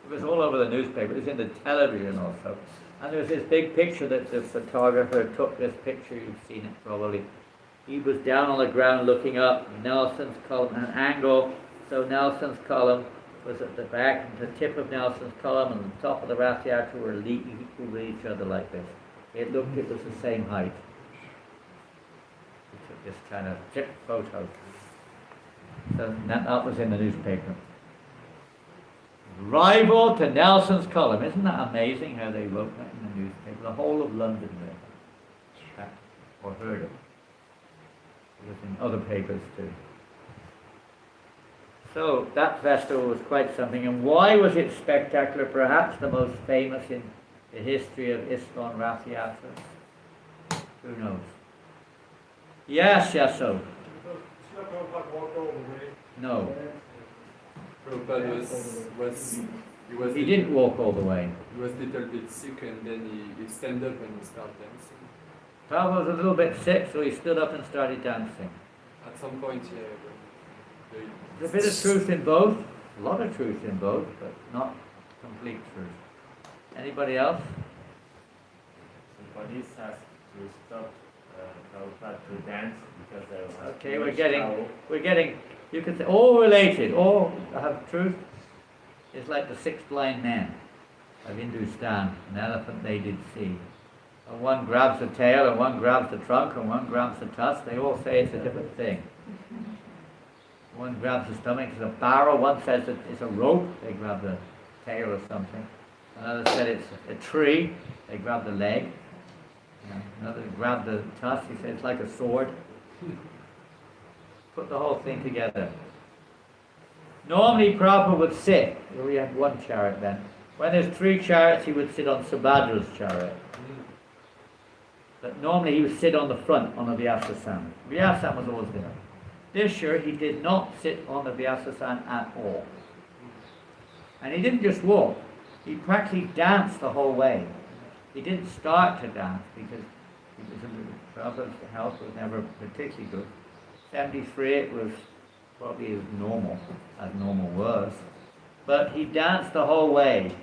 It was all over the newspaper. It was in the television also. And there was this big picture that the photographer took this picture. You've seen it probably. He was down on the ground looking up. Nelson's column, an angle. So Nelson's column was at the back, and the tip of Nelson's column and the top of the Rath Yatra were equal to each other like this. It was the same height. He took this kind of tip photo. So that was in the newspaper. Rival to Nelson's column. Isn't that amazing how they wrote that in the newspaper? The whole of London read it, or heard it. It was in other papers too. So that festival was quite something. And why was it spectacular? Perhaps the most famous in the history of ISKCON Rath Yatra. Who knows? Yes, Yaso. No. Prabhupada He didn't walk all the way. He was a little bit sick, and then he stand up and he started dancing. Prabhupada was a little bit sick, so he stood up and started dancing. At some point, yeah. There's a bit of truth in both, a lot of truth in both, but not complete truth. Anybody else? Somebody asked to stop Prabhupada to dance because there was Okay, much we're getting, you could say, all related, all have truth. It's like the six blind men of Hindustan, an elephant they did see. And one grabs the tail, and one grabs the trunk, and one grabs the tusk. They all say it's a different thing. One grabs the stomach, it's a barrel. One says it's a rope, they grab the tail or something. Another said it's a tree, they grab the leg. Another grabbed the tusk, he said it's like a sword. Put the whole thing together. Normally Prabhupada would sit, we had one chariot then. When there's three chariots, he would sit on Subhadra's chariot. But normally he would sit on the front, on the Vyasasan. Vyasasan was always there. This year he did not sit on the Vyasasan at all. And he didn't just walk, he practically danced the whole way. He didn't start to dance because Prabhupada's health was never particularly good. 73 it was probably as normal was. But he danced the whole way.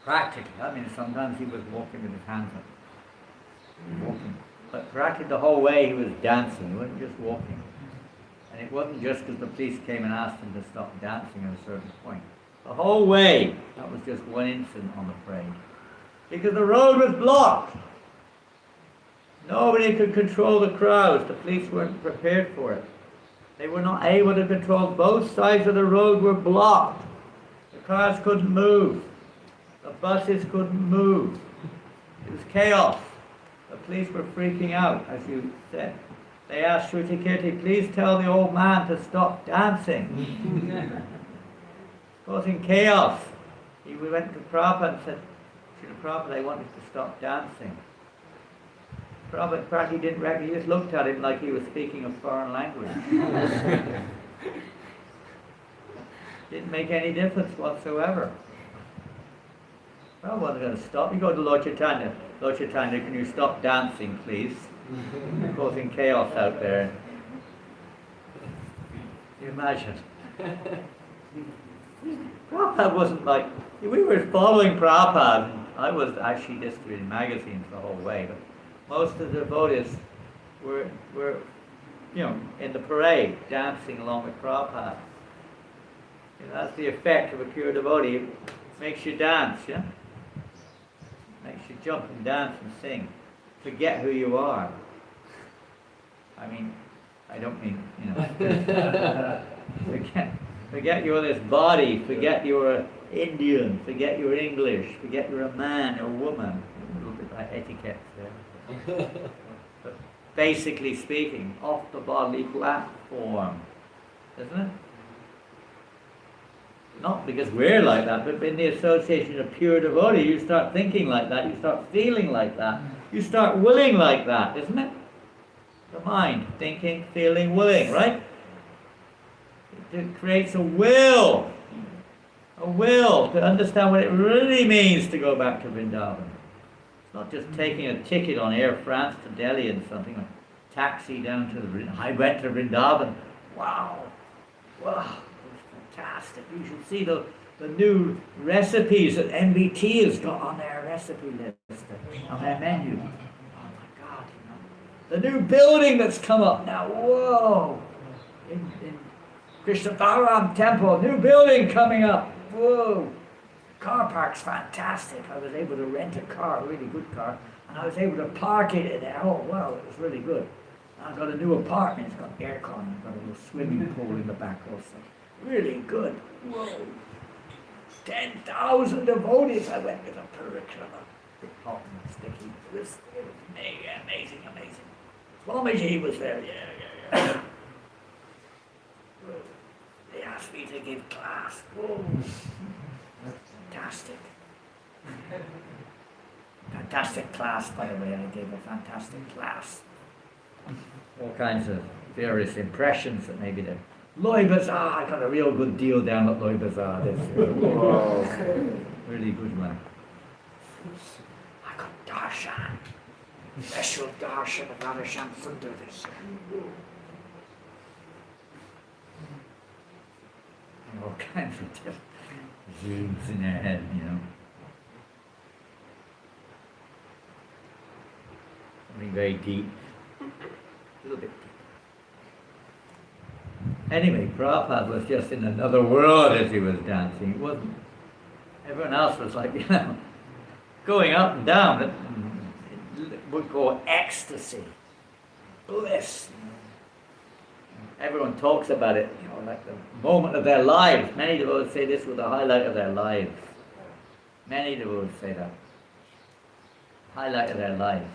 Practically. I mean, sometimes he was walking with his hands up. Walking. But practically the whole way he was dancing. He wasn't just walking. And it wasn't just because the police came and asked him to stop dancing at a certain point. The whole way. That was just one incident on the parade. Because the road was blocked. Nobody could control the crowds. The police weren't prepared for it. They were not able to control. Both sides of the road were blocked. The cars couldn't move. The buses couldn't move. It was chaos. The police were freaking out, as you said. They asked Shruti Kirti, please tell the old man to stop dancing. Causing chaos. We went to Prabhupada and said, Srila Prabhupada, I want you to stop dancing. Prabhupada practically didn't reckon, he just looked at him like he was speaking a foreign language. Didn't make any difference whatsoever. Prabhupada wasn't going to stop. You go to Lord Chaitanya, can you stop dancing, please? You're causing chaos out there. Can you imagine? Prabhupada wasn't like, we were following Prabhupada. I was actually just reading magazines the whole way, but most of the devotees were in the parade, dancing along with Prabhupada. That's the effect of a pure devotee. It makes you dance, makes you jump and dance and sing. Forget who you are. I mean, I don't mean, forget you're this body, forget you're Indian, forget you're English, forget you're a man or a woman. A little bit like etiquette there. But basically speaking, off the bodily platform, isn't it? Not because we're like that, but in the association of pure devotee, you start thinking like that, you start feeling like that, you start willing like that, isn't it? The mind, thinking, feeling, willing, right? It creates a will to understand what it really means to go back to Vrindavan. It's not just taking a ticket on Air France to Delhi and something, like taxi down to I went to Vrindavan. Wow, it was fantastic. You should see the new recipes that MBT has got on their recipe list, on their menu. Oh my God, the new building that's come up now, whoa! In Krishna Balaram Temple, new building coming up. Whoa! Car park's fantastic. I was able to rent a car, a really good car, and I was able to park it in there. Oh wow, it was really good. I got a new apartment. It's got aircon. It's got a little swimming pool in the back also. Really good. Whoa! 10,000 devotees. I went with a parikrama. Hot and sticky. It was amazing. Swamiji was there. Yeah. They asked me to give class. Whoa. Fantastic. Fantastic class, by the way. I gave a fantastic class. All kinds of various impressions that maybe the Loy Bazaar, I got a real good deal down at Loy Bazaar. Really good one. I got darshan. Special darshan of Radhasham Sundar this year. All kinds of different zooms in their head, something very deep, a little bit deep. Anyway, Prabhupada was just in another world as he was dancing. It wasn't. Everyone else was like, going up and down. It would go ecstasy, bliss. Everyone talks about it, like the moment of their lives. Many devotees say this was the highlight of their lives. Many devotees say that. Highlight of their lives.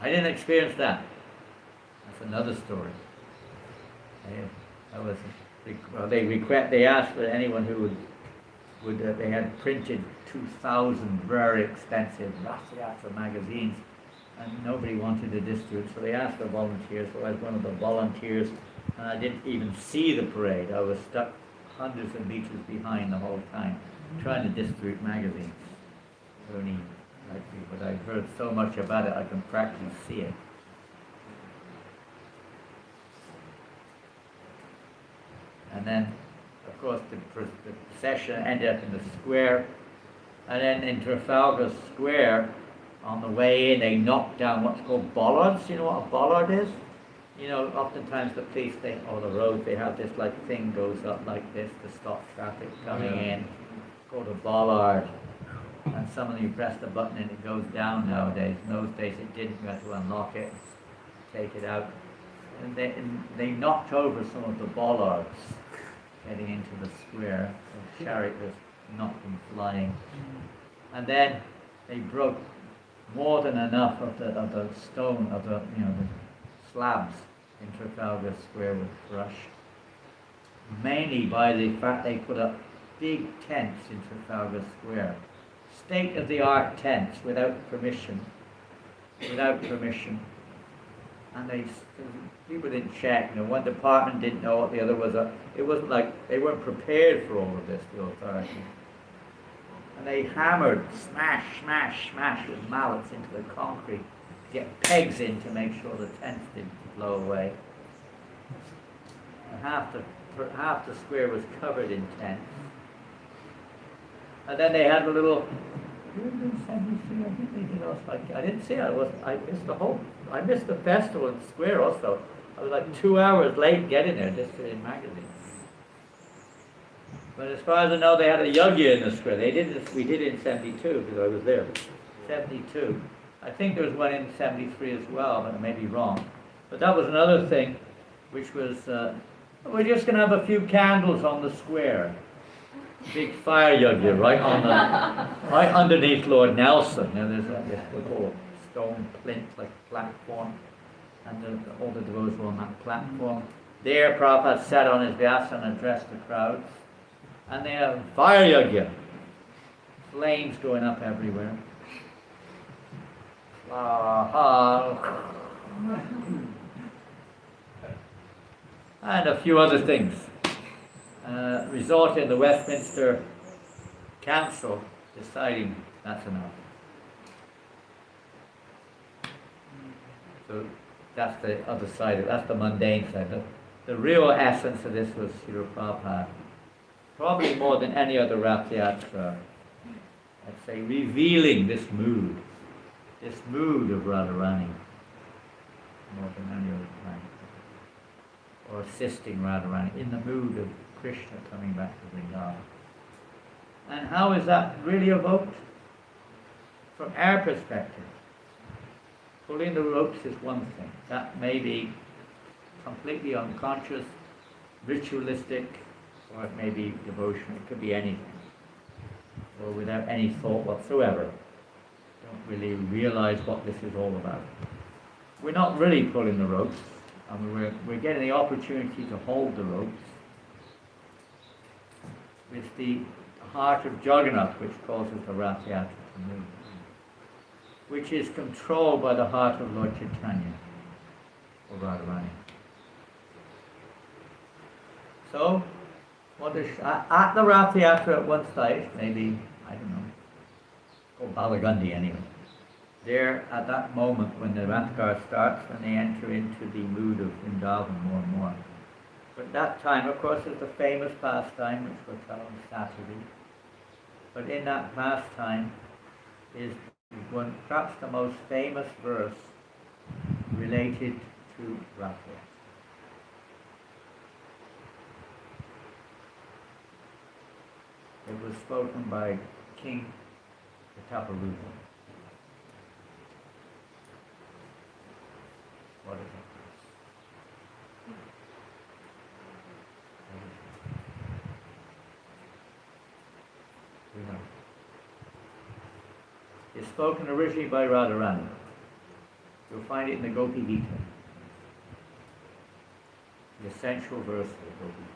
I didn't experience that. That's another story. They asked for anyone who would they had printed 2,000 very expensive Rathayatra magazines, and nobody wanted to distribute, so they asked for volunteers. So I was one of the volunteers, and I didn't even see the parade. I was stuck hundreds of meters behind the whole time, trying to distribute magazines. Only like me, but I've heard so much about it, I can practically see it. And then, of course, the procession ended up in the square, and then in Trafalgar Square, on the way in, they knocked down what's called bollards. You know what a bollard is? Oftentimes the police, or the road, they have this thing goes up like this to stop traffic coming in. It's called a bollard. And some of you press the button and it goes down nowadays. In those days it didn't. You had to unlock it, take it out. And they knocked over some of the bollards getting into the square. The chariot was knocked them flying. And then they broke more than enough of the stone, of the slabs in Trafalgar Square was crushed. Mainly by the fact they put up big tents in Trafalgar Square. State-of-the-art tents without permission. And people didn't check. One department didn't know what the other was. It wasn't like they weren't prepared for all of this, the authorities. And they hammered, smash with mallets into the concrete to get pegs in to make sure the tents didn't blow away. And half the square was covered in tents. And then they had a little. I think they did also. I didn't see it. I missed the festival in the square also. I was like 2 hours late getting there just to read magazines. But as far as I know, they had a yajna in the square. We did it in 72 because I was there. 72. I think there was one in 73 as well, but I may be wrong. But that was another thing, which was we're just going to have a few candles on the square. Big fire yajna right underneath Lord Nelson. There's this little stone plinth like platform, and all the devotees were on that platform. There, Prabhupada sat on his vyasa and addressed the crowds, and they have fire yajna, flames going up everywhere. And a few other things. Resulted in the Westminster Council deciding that's enough. So that's the other side, that's the mundane side. The real essence of this was Srila Prabhupada, probably more than any other Rathayatra, I'd say, revealing this mood of Radharani, more than any other time, or assisting Radharani in the mood of Krishna coming back to Vrindavan. And how is that really evoked? From our perspective, pulling the ropes is one thing. That may be completely unconscious, ritualistic, or it may be devotional. It could be anything. Or without any thought whatsoever. Don't really realize what this is all about. We're not really pulling the ropes. I mean, we're getting the opportunity to hold the ropes with the heart of Jagannath, which causes the Rathayatra to move, which is controlled by the heart of Lord Chaitanya, or Radharani. So, at the Rathayatra at one stage, maybe, I don't know, called Balagandi anyway, there at that moment when the Rathkar starts, when they enter into the mood of Vrindavan more and more. But that time, of course, is the famous pastime, which we'll tell on Saturday. But in that pastime is is one, perhaps the most famous verse related to Raphael. It was spoken by King Pataparuta. What is it? We know. It's spoken originally by Radharani. You'll find it in the Gopi Gita, the essential verse of the Gopi Gita.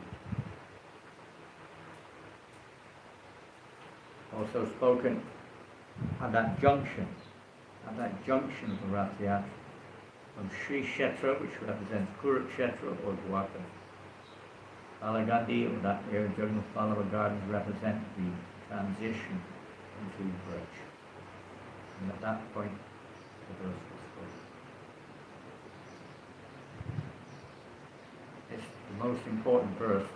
Also spoken at that junction of the Rath Yatra, from Sri Kshetra, which represents Kurukshetra or Dwarka. Balagandhi, or that area, Jagannath Gardens, represent the transition into Braj. And at that point, the verse was spoken. It's the most important verse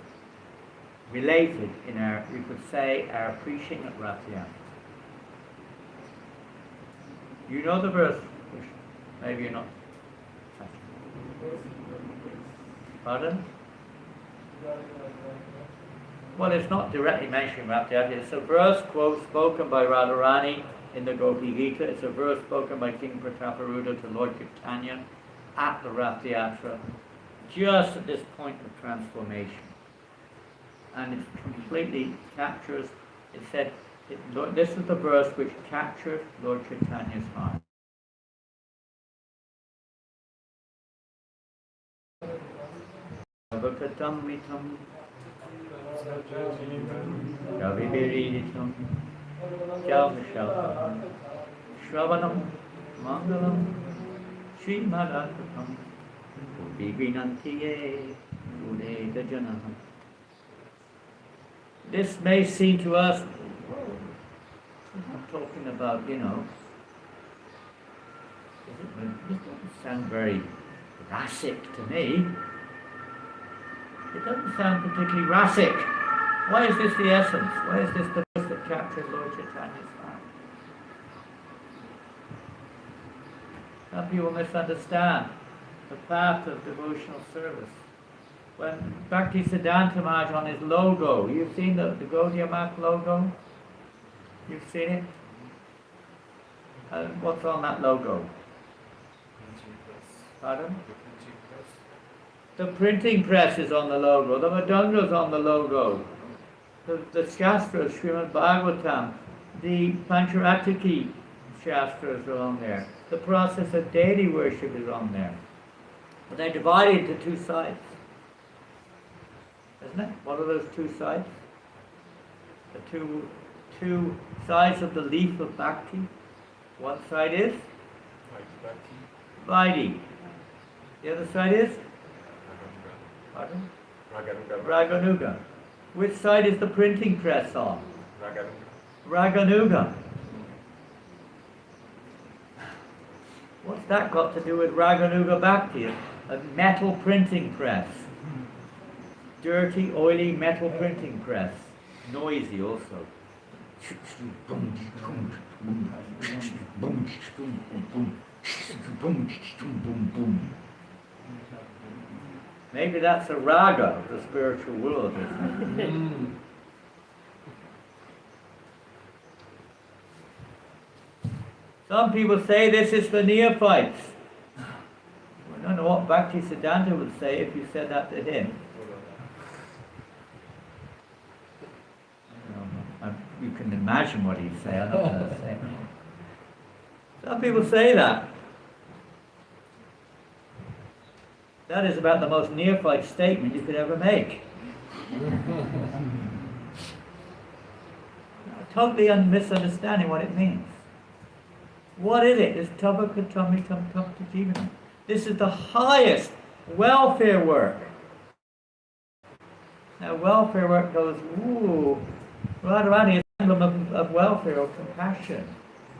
related in our, we could say, our preaching at Rath Yatra. You know the verse, maybe you're not. Pardon? Well, it's not directly mentioning Rath Yatra. It's a verse, quote, spoken by Radharani in the Gopi Gita. It's a verse spoken by King Prataparuta to Lord Chaitanya at the Rath Yatra, just at this point of transformation. And it completely captures, it said, this is the verse which captured Lord Chaitanya's heart. Avakatamritam Ravibiritam Jalvishapam Shravanam Mangalam Srimadatam Vivinantiye Udeda Janaham. This may seem to us, I'm talking about, this doesn't sound very rasic to me. It doesn't sound particularly rasic. Why is this the essence? Why is this the verse that captured Lord Chaitanya's heart? Some people misunderstand the path of devotional service. When Bhakti Siddhanta Maharaj on his logo, you've seen the Gaudiya Math logo? You've seen it? What's on that logo? Pardon? The printing press is on the logo, the Madhya on the logo, the Shastras, Srimad Bhagavatam, the Pancharatiki Shastras are on there, the process of deity worship is on there. But they're divided into two sides, isn't it? What are those two sides? The two sides of the leaf of Bhakti. One side is Vaidhi. The other side is? Pardon? Raganuga. Which side is the printing press on? Raganuga. What's that got to do with Raganuga Bhakti? A metal printing press. Dirty, oily metal printing press. Noisy also. Maybe that's a raga of the spiritual world, isn't it? Some people say this is for neophytes. I don't know what Bhakti Siddhanta would say if you said that to him. You can imagine what he'd say. I'm not going to say. Some people say that. That is about the most neophyte statement you could ever make. Totally misunderstanding what it means. What is it? It's Tabakatamitam Taptajivanam. This is the highest welfare work. Now welfare work goes, Radharani is an emblem of welfare or compassion.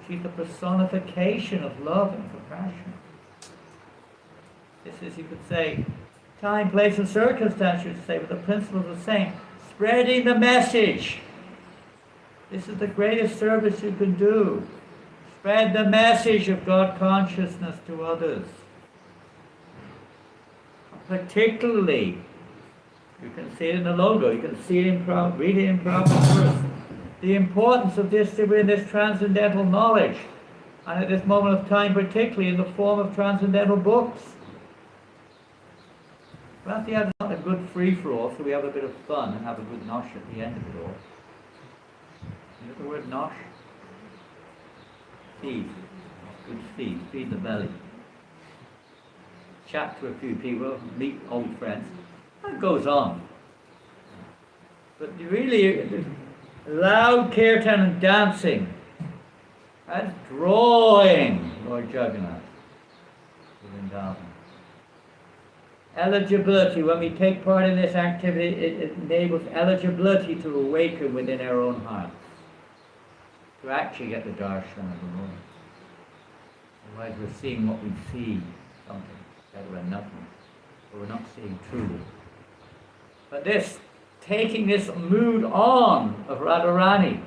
She's the personification of love and compassion. This is, you could say, time, place, and circumstance, you could say, but the principle is the same. Spreading the message. This is the greatest service you can do. Spread the message of God consciousness to others. Particularly, you can see it in the logo, you can see it in read it in proper verse. The importance of this to bring this transcendental knowledge, and at this moment of time particularly in the form of transcendental books. Madhya is not a good free-for-all, so we have a bit of fun and have a good nosh at the end of it all. You know the word nosh? Feed. Good feed. Feed the belly. Chat to a few people, meet old friends. That goes on. But really, loud kirtan and dancing, that's drawing Lord Jagannath to Vrindavan. Eligibility, when we take part in this activity, it enables eligibility to awaken within our own hearts, to actually get the darshan of the Lord. Otherwise we're seeing what we see, something better than nothing, but we're not seeing truly. But this, taking this mood on of Radharani,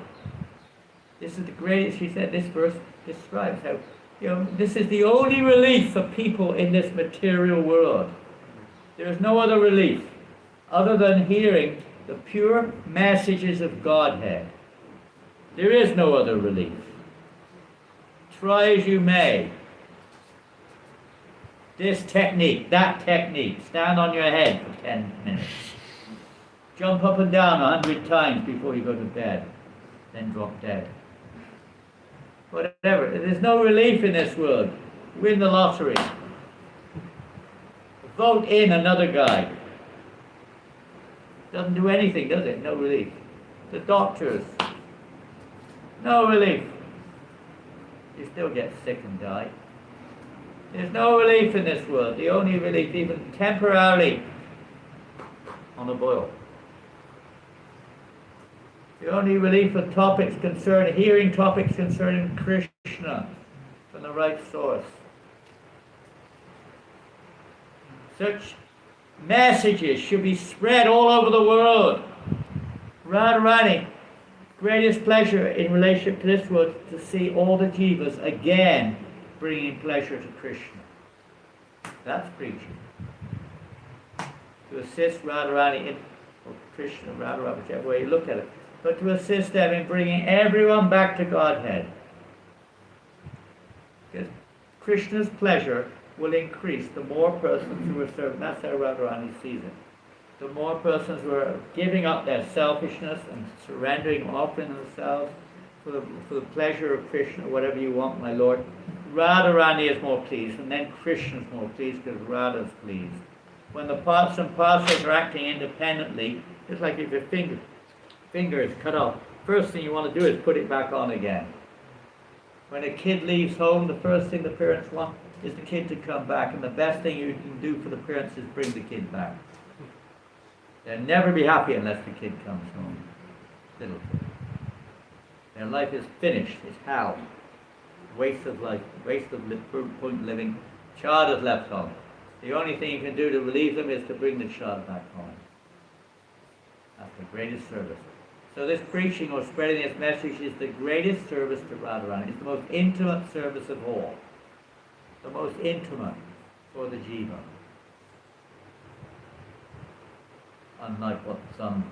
this is the greatest, she said, this verse describes how, this is the only relief for people in this material world. There is no other relief other than hearing the pure messages of Godhead. There is no other relief. Try as you may. This technique, that technique, stand on your head for 10 minutes. Jump up and down 100 times before you go to bed, then drop dead. Whatever. There's no relief in this world. Win the lottery. Vote in another guy. Doesn't do anything, does it? No relief. The doctors. No relief. You still get sick and die. There's no relief in this world. The only relief, even temporarily, on a boil. The only relief of topics concerning, hearing topics concerning Krishna from the right source. Such messages should be spread all over the world. Radharani, greatest pleasure in relationship to this world to see all the jivas again bringing pleasure to Krishna. That's preaching. To assist Radharani in, or Krishna, Radharani, whichever way you look at it, but to assist them in bringing everyone back to Godhead. Because Krishna's pleasure will increase the more persons who are serving. That's how Radharani sees it. The more persons who are giving up their selfishness and surrendering, offering themselves for the pleasure of Krishna, whatever you want, my Lord, Radharani is more pleased, and then Krishna is more pleased because Radha is pleased. When the parts and parcels are acting independently, it's like if your finger is cut off. First thing you want to do is put it back on again. When a kid leaves home, the first thing the parents want is the kid to come back, and the best thing you can do for the parents is bring the kid back. They'll never be happy unless the kid comes home. Little kid. Their life is finished. It's hell. Waste of life, waste of point living. Child is left home. The only thing you can do to relieve them is to bring the child back home. That's the greatest service. So this preaching or spreading this message is the greatest service to Radharani. It's the most intimate service of all. The most intimate for the jiva. Unlike what some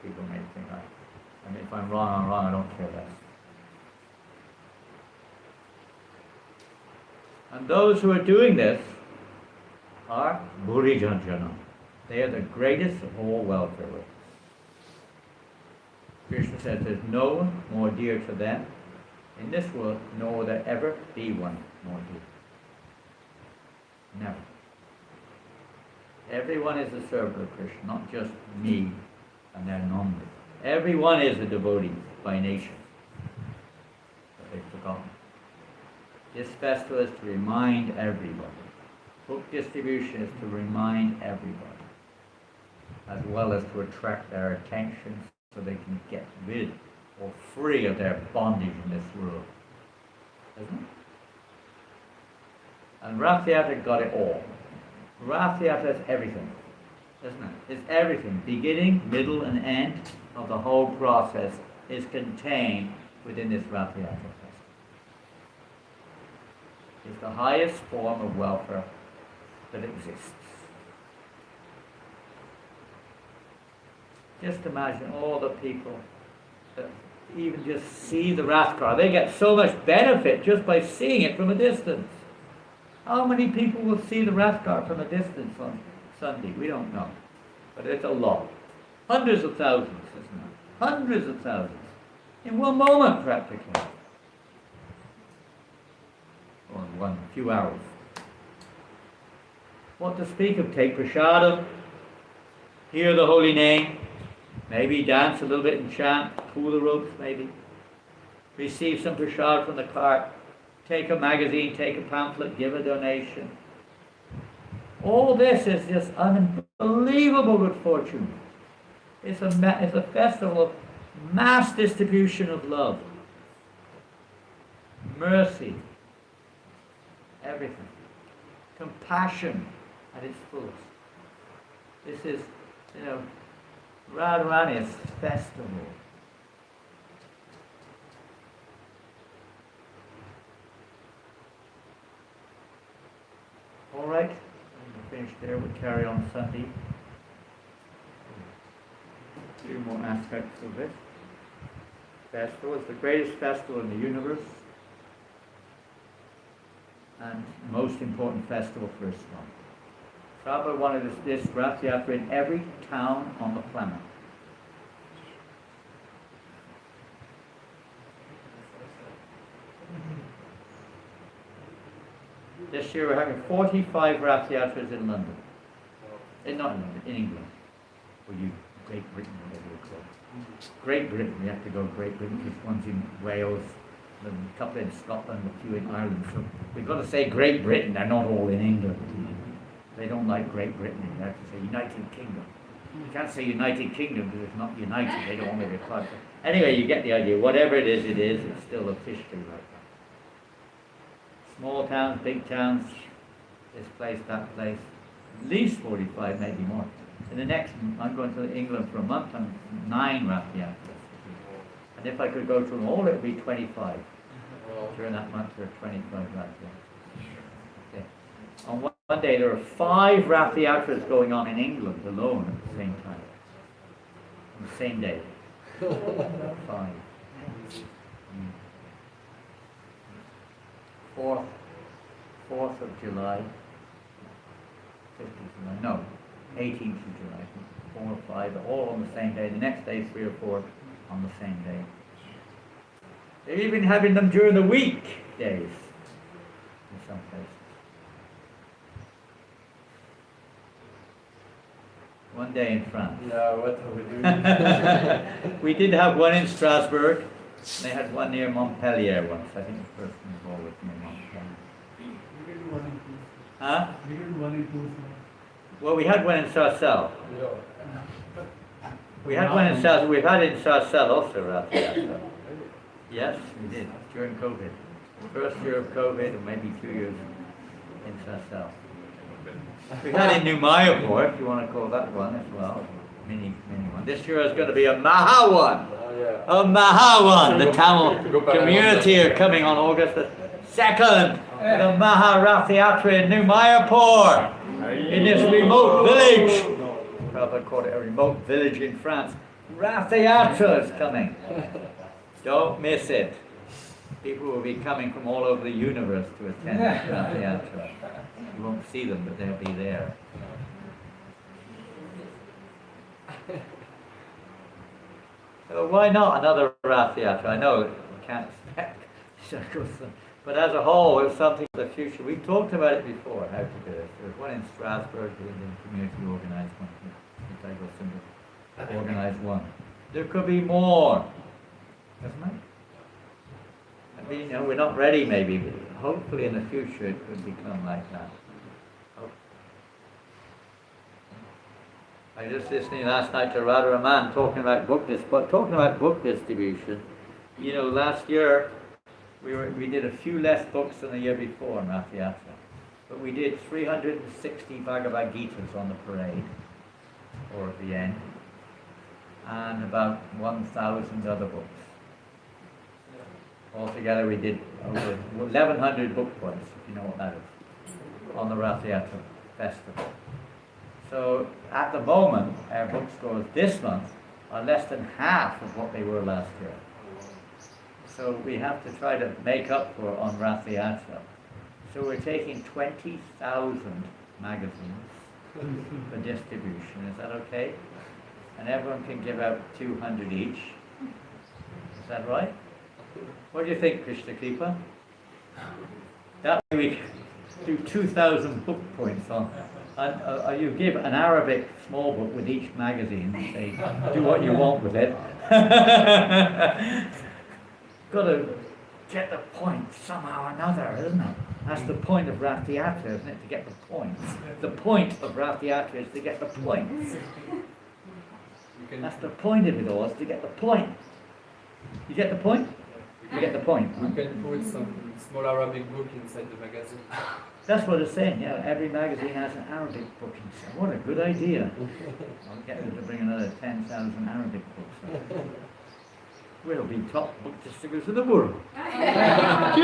people may think. I mean, if I'm wrong, I'm wrong. I don't care less. And those who are doing this are Bhurijanjana. They are the greatest of all welfare workers. Krishna says there's no one more dear to them in this world, nor will there ever be one more dear. Never. Everyone is a servant of Krishna, not just me and their number. Everyone is a devotee by nature. But they've forgotten. This festival is to remind everybody. Book distribution is to remind everybody, as well as to attract their attention so they can get rid or free of their bondage in this world. Isn't it? And Rath Yatra got it all. Rath Yatra is everything, isn't it? It's everything. Beginning, middle, and end of the whole process is contained within this Rath Yatra festival. is the highest form of welfare that exists. Just imagine all the people that even just see the Rathgar. They get so much benefit just by seeing it from a distance. How many people will see the Rathgar from a distance on Sunday? We don't know. But it's a lot. Hundreds of thousands, isn't it? Hundreds of thousands. In one moment, practically. Or in one few hours. What to speak of? Take prasadam, hear the holy name, maybe dance a little bit and chant, pull the ropes maybe, receive some prasad from the cart, take a magazine, take a pamphlet, give a donation. All this is just unbelievable good fortune. It's a festival of mass distribution of love, mercy, everything, compassion at its fullest. This is, Radharani's festival. All right, we'll finish there. We'll carry on Sunday. A few more aspects of this festival. It's the greatest festival in the universe and most important festival for Islam. Prabhupada wanted this Rath Yatra in every town on the planet. This year we're having 45 Rath Yatras in London. Not in London, in England. Or Great Britain, whatever you call it. Great Britain, we have to go Great Britain, because one's in Wales, a couple in Scotland, a few in Ireland. So we've got to say Great Britain, they're not all in England. They don't like Great Britain, you have to say United Kingdom. You can't say United Kingdom because it's not united, they don't want to be part of it. Anyway, you get the idea. Whatever it is, it's still officially like that. Small towns, big towns, this place, that place, at least 45, maybe more. In the next, I'm going to England for a month and 9 Rath Yatras. And if I could go to them all, it would be 25. During that month, there are 25 Rath Yatras. Okay. On one day, there are 5 Rath Yatras going on in England alone at the same time. On the same day. 5. 4th of July. 5th of July. No. 18th of July, 4 or 5, all on the same day. The next day, 3 or 4 on the same day. They're even having them during the weekdays in some places. One day in France. Yeah, what are we doing? We did have one in Strasbourg. They had one near Montpellier once. I think the first one was always near Montpellier. We did one in two. Huh? We did one in two. Well, we had one in Sarcelles. We had one in Sarcelles. We've had it in Sarcelles also, Rath Yatra. Yes, we did, during COVID. First year of COVID, or maybe 2 years in Sarcelles. We had in New Mayapur, if you want to call that one as well. Mini one. This year is going to be a Maha one. A Maha one. The Tamil community are coming on August the 2nd. The Maha Rath Yatra in New Mayapur. In this remote village, Prabhupada called it a remote village in France. Rath Yatra is coming. Don't miss it. People will be coming from all over the universe to attend Rath Yatra. You won't see them, but they'll be there. So why not another Rath Yatra? I know we can't expect circles. But as a whole, it's something for the future. We've talked about it before, how to do this. There's one in Strasbourg, the Indian community organized one. The Tiger Symbol organized one. There could be more. Doesn't it? I mean, we're not ready maybe, but hopefully in the future it could become like that. I was just listening last night to Radharaman talking about book distribution. Last year, we did a few less books than the year before in Rath Yatra, but we did 360 Bhagavad Gitas on the parade, or at the end, and about 1,000 other books. Altogether we did over 1,100 book points, if you know what that is, on the Rath Yatra festival. So at the moment, our book scores this month are less than half of what they were last year. So we have to try to make up for on Rath Yatra. So we're taking 20,000 magazines for distribution. Is that okay? And everyone can give out 200 each. Is that right? What do you think, Krishna Kripa? That way we do 2,000 book points on. And you give an Arabic small book with each magazine and say, do what you want with it. Got to get the point somehow or another, isn't it? That's the point of Rath Yatra, isn't it? To get the points. The point of Rath Yatra is to get the points. That's the point of it all, is to get the point. You get the point? You get the point. We can put some small Arabic book inside the magazine. That's what it's saying, yeah. Every magazine has an Arabic book inside. What a good idea. I'll get them to bring another 10,000 Arabic books. We'll be top book distributors in the world. Jai!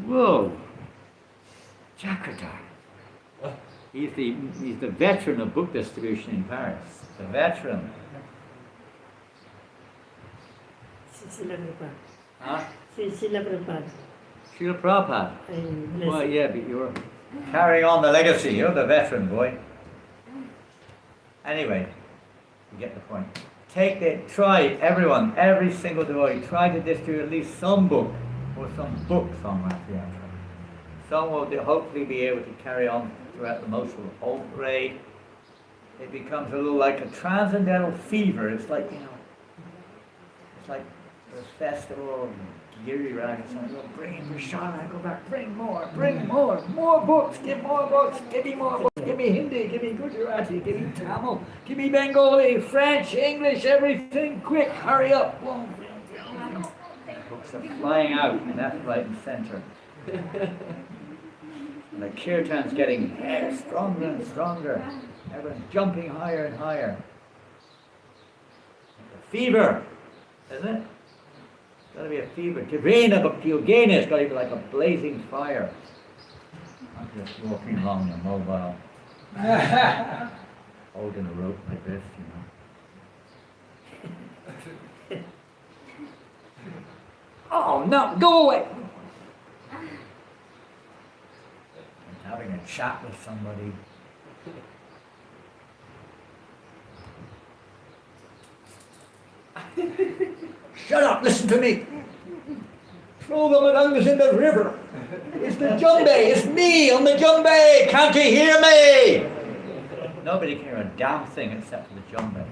Whoa. Chakradar. He's the veteran of book distribution in Paris. The veteran. Srila Prabhupada. Huh? Srila Prabhupada. Srila Prabhupada. Bless Well, yeah, but you're carrying on the legacy. You're the veteran, boy. Anyway, you get the point. Try, everyone, every single devotee, try to distribute at least some book or some books on Rath Yatra. Some will hopefully be able to carry on throughout the most of the whole parade. It becomes a little like a transcendental fever. It's like, it's like this festival of Giri Rag. It's like, oh, bring Prashad, I go back, bring more books, give more books, give me more books, give me Hindi, give me Gujarati, give me Tamil, give me Bengali, French, English, everything, quick, hurry up. Books are flying out, and that's right and center. And the kirtan's getting stronger and stronger. Everyone's jumping higher and higher. The fever, isn't it? It's got to be a fever. Tivena Bhakti Yogena, it's got to be like a blazing fire. Not just walking along the mobile, holding a rope like this, Oh no, go away! And having a chat with somebody. Shut up, listen to me. Throw the madangas in the river. It's the Jumbe, it's me on the Jumbe. Can't you hear me? Nobody can hear a damn thing except for the Jumbe.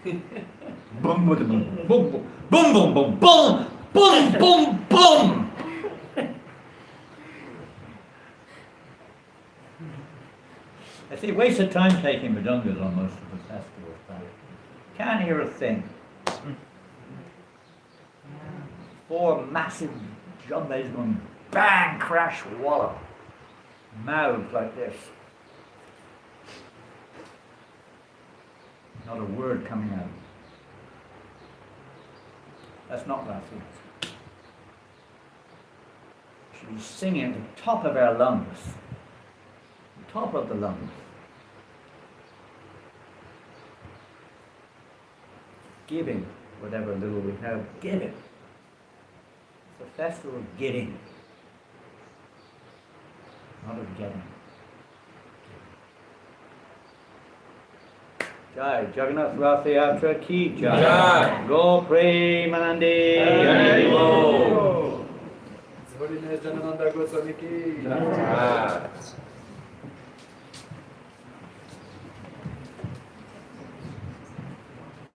Boom, boom, boom, boom, boom, boom, boom, boom, boom, boom, boom. I see, waste of time taking madongas on most of the festivals, but can't hear a thing. 4 massive jumbes going bang, crash, wallop. Mouths like this. Not a word coming out. That's not Rathi. We should be singing at the top of our lungs. The top of the lungs. Giving whatever little we have, give it. It's a festival of getting, not of getting. Jai Jagannath Rath Yatra ki jai. Jai. Go Premanandi. Hari Bol. His Holiness Janananda Goswami ki. Jai.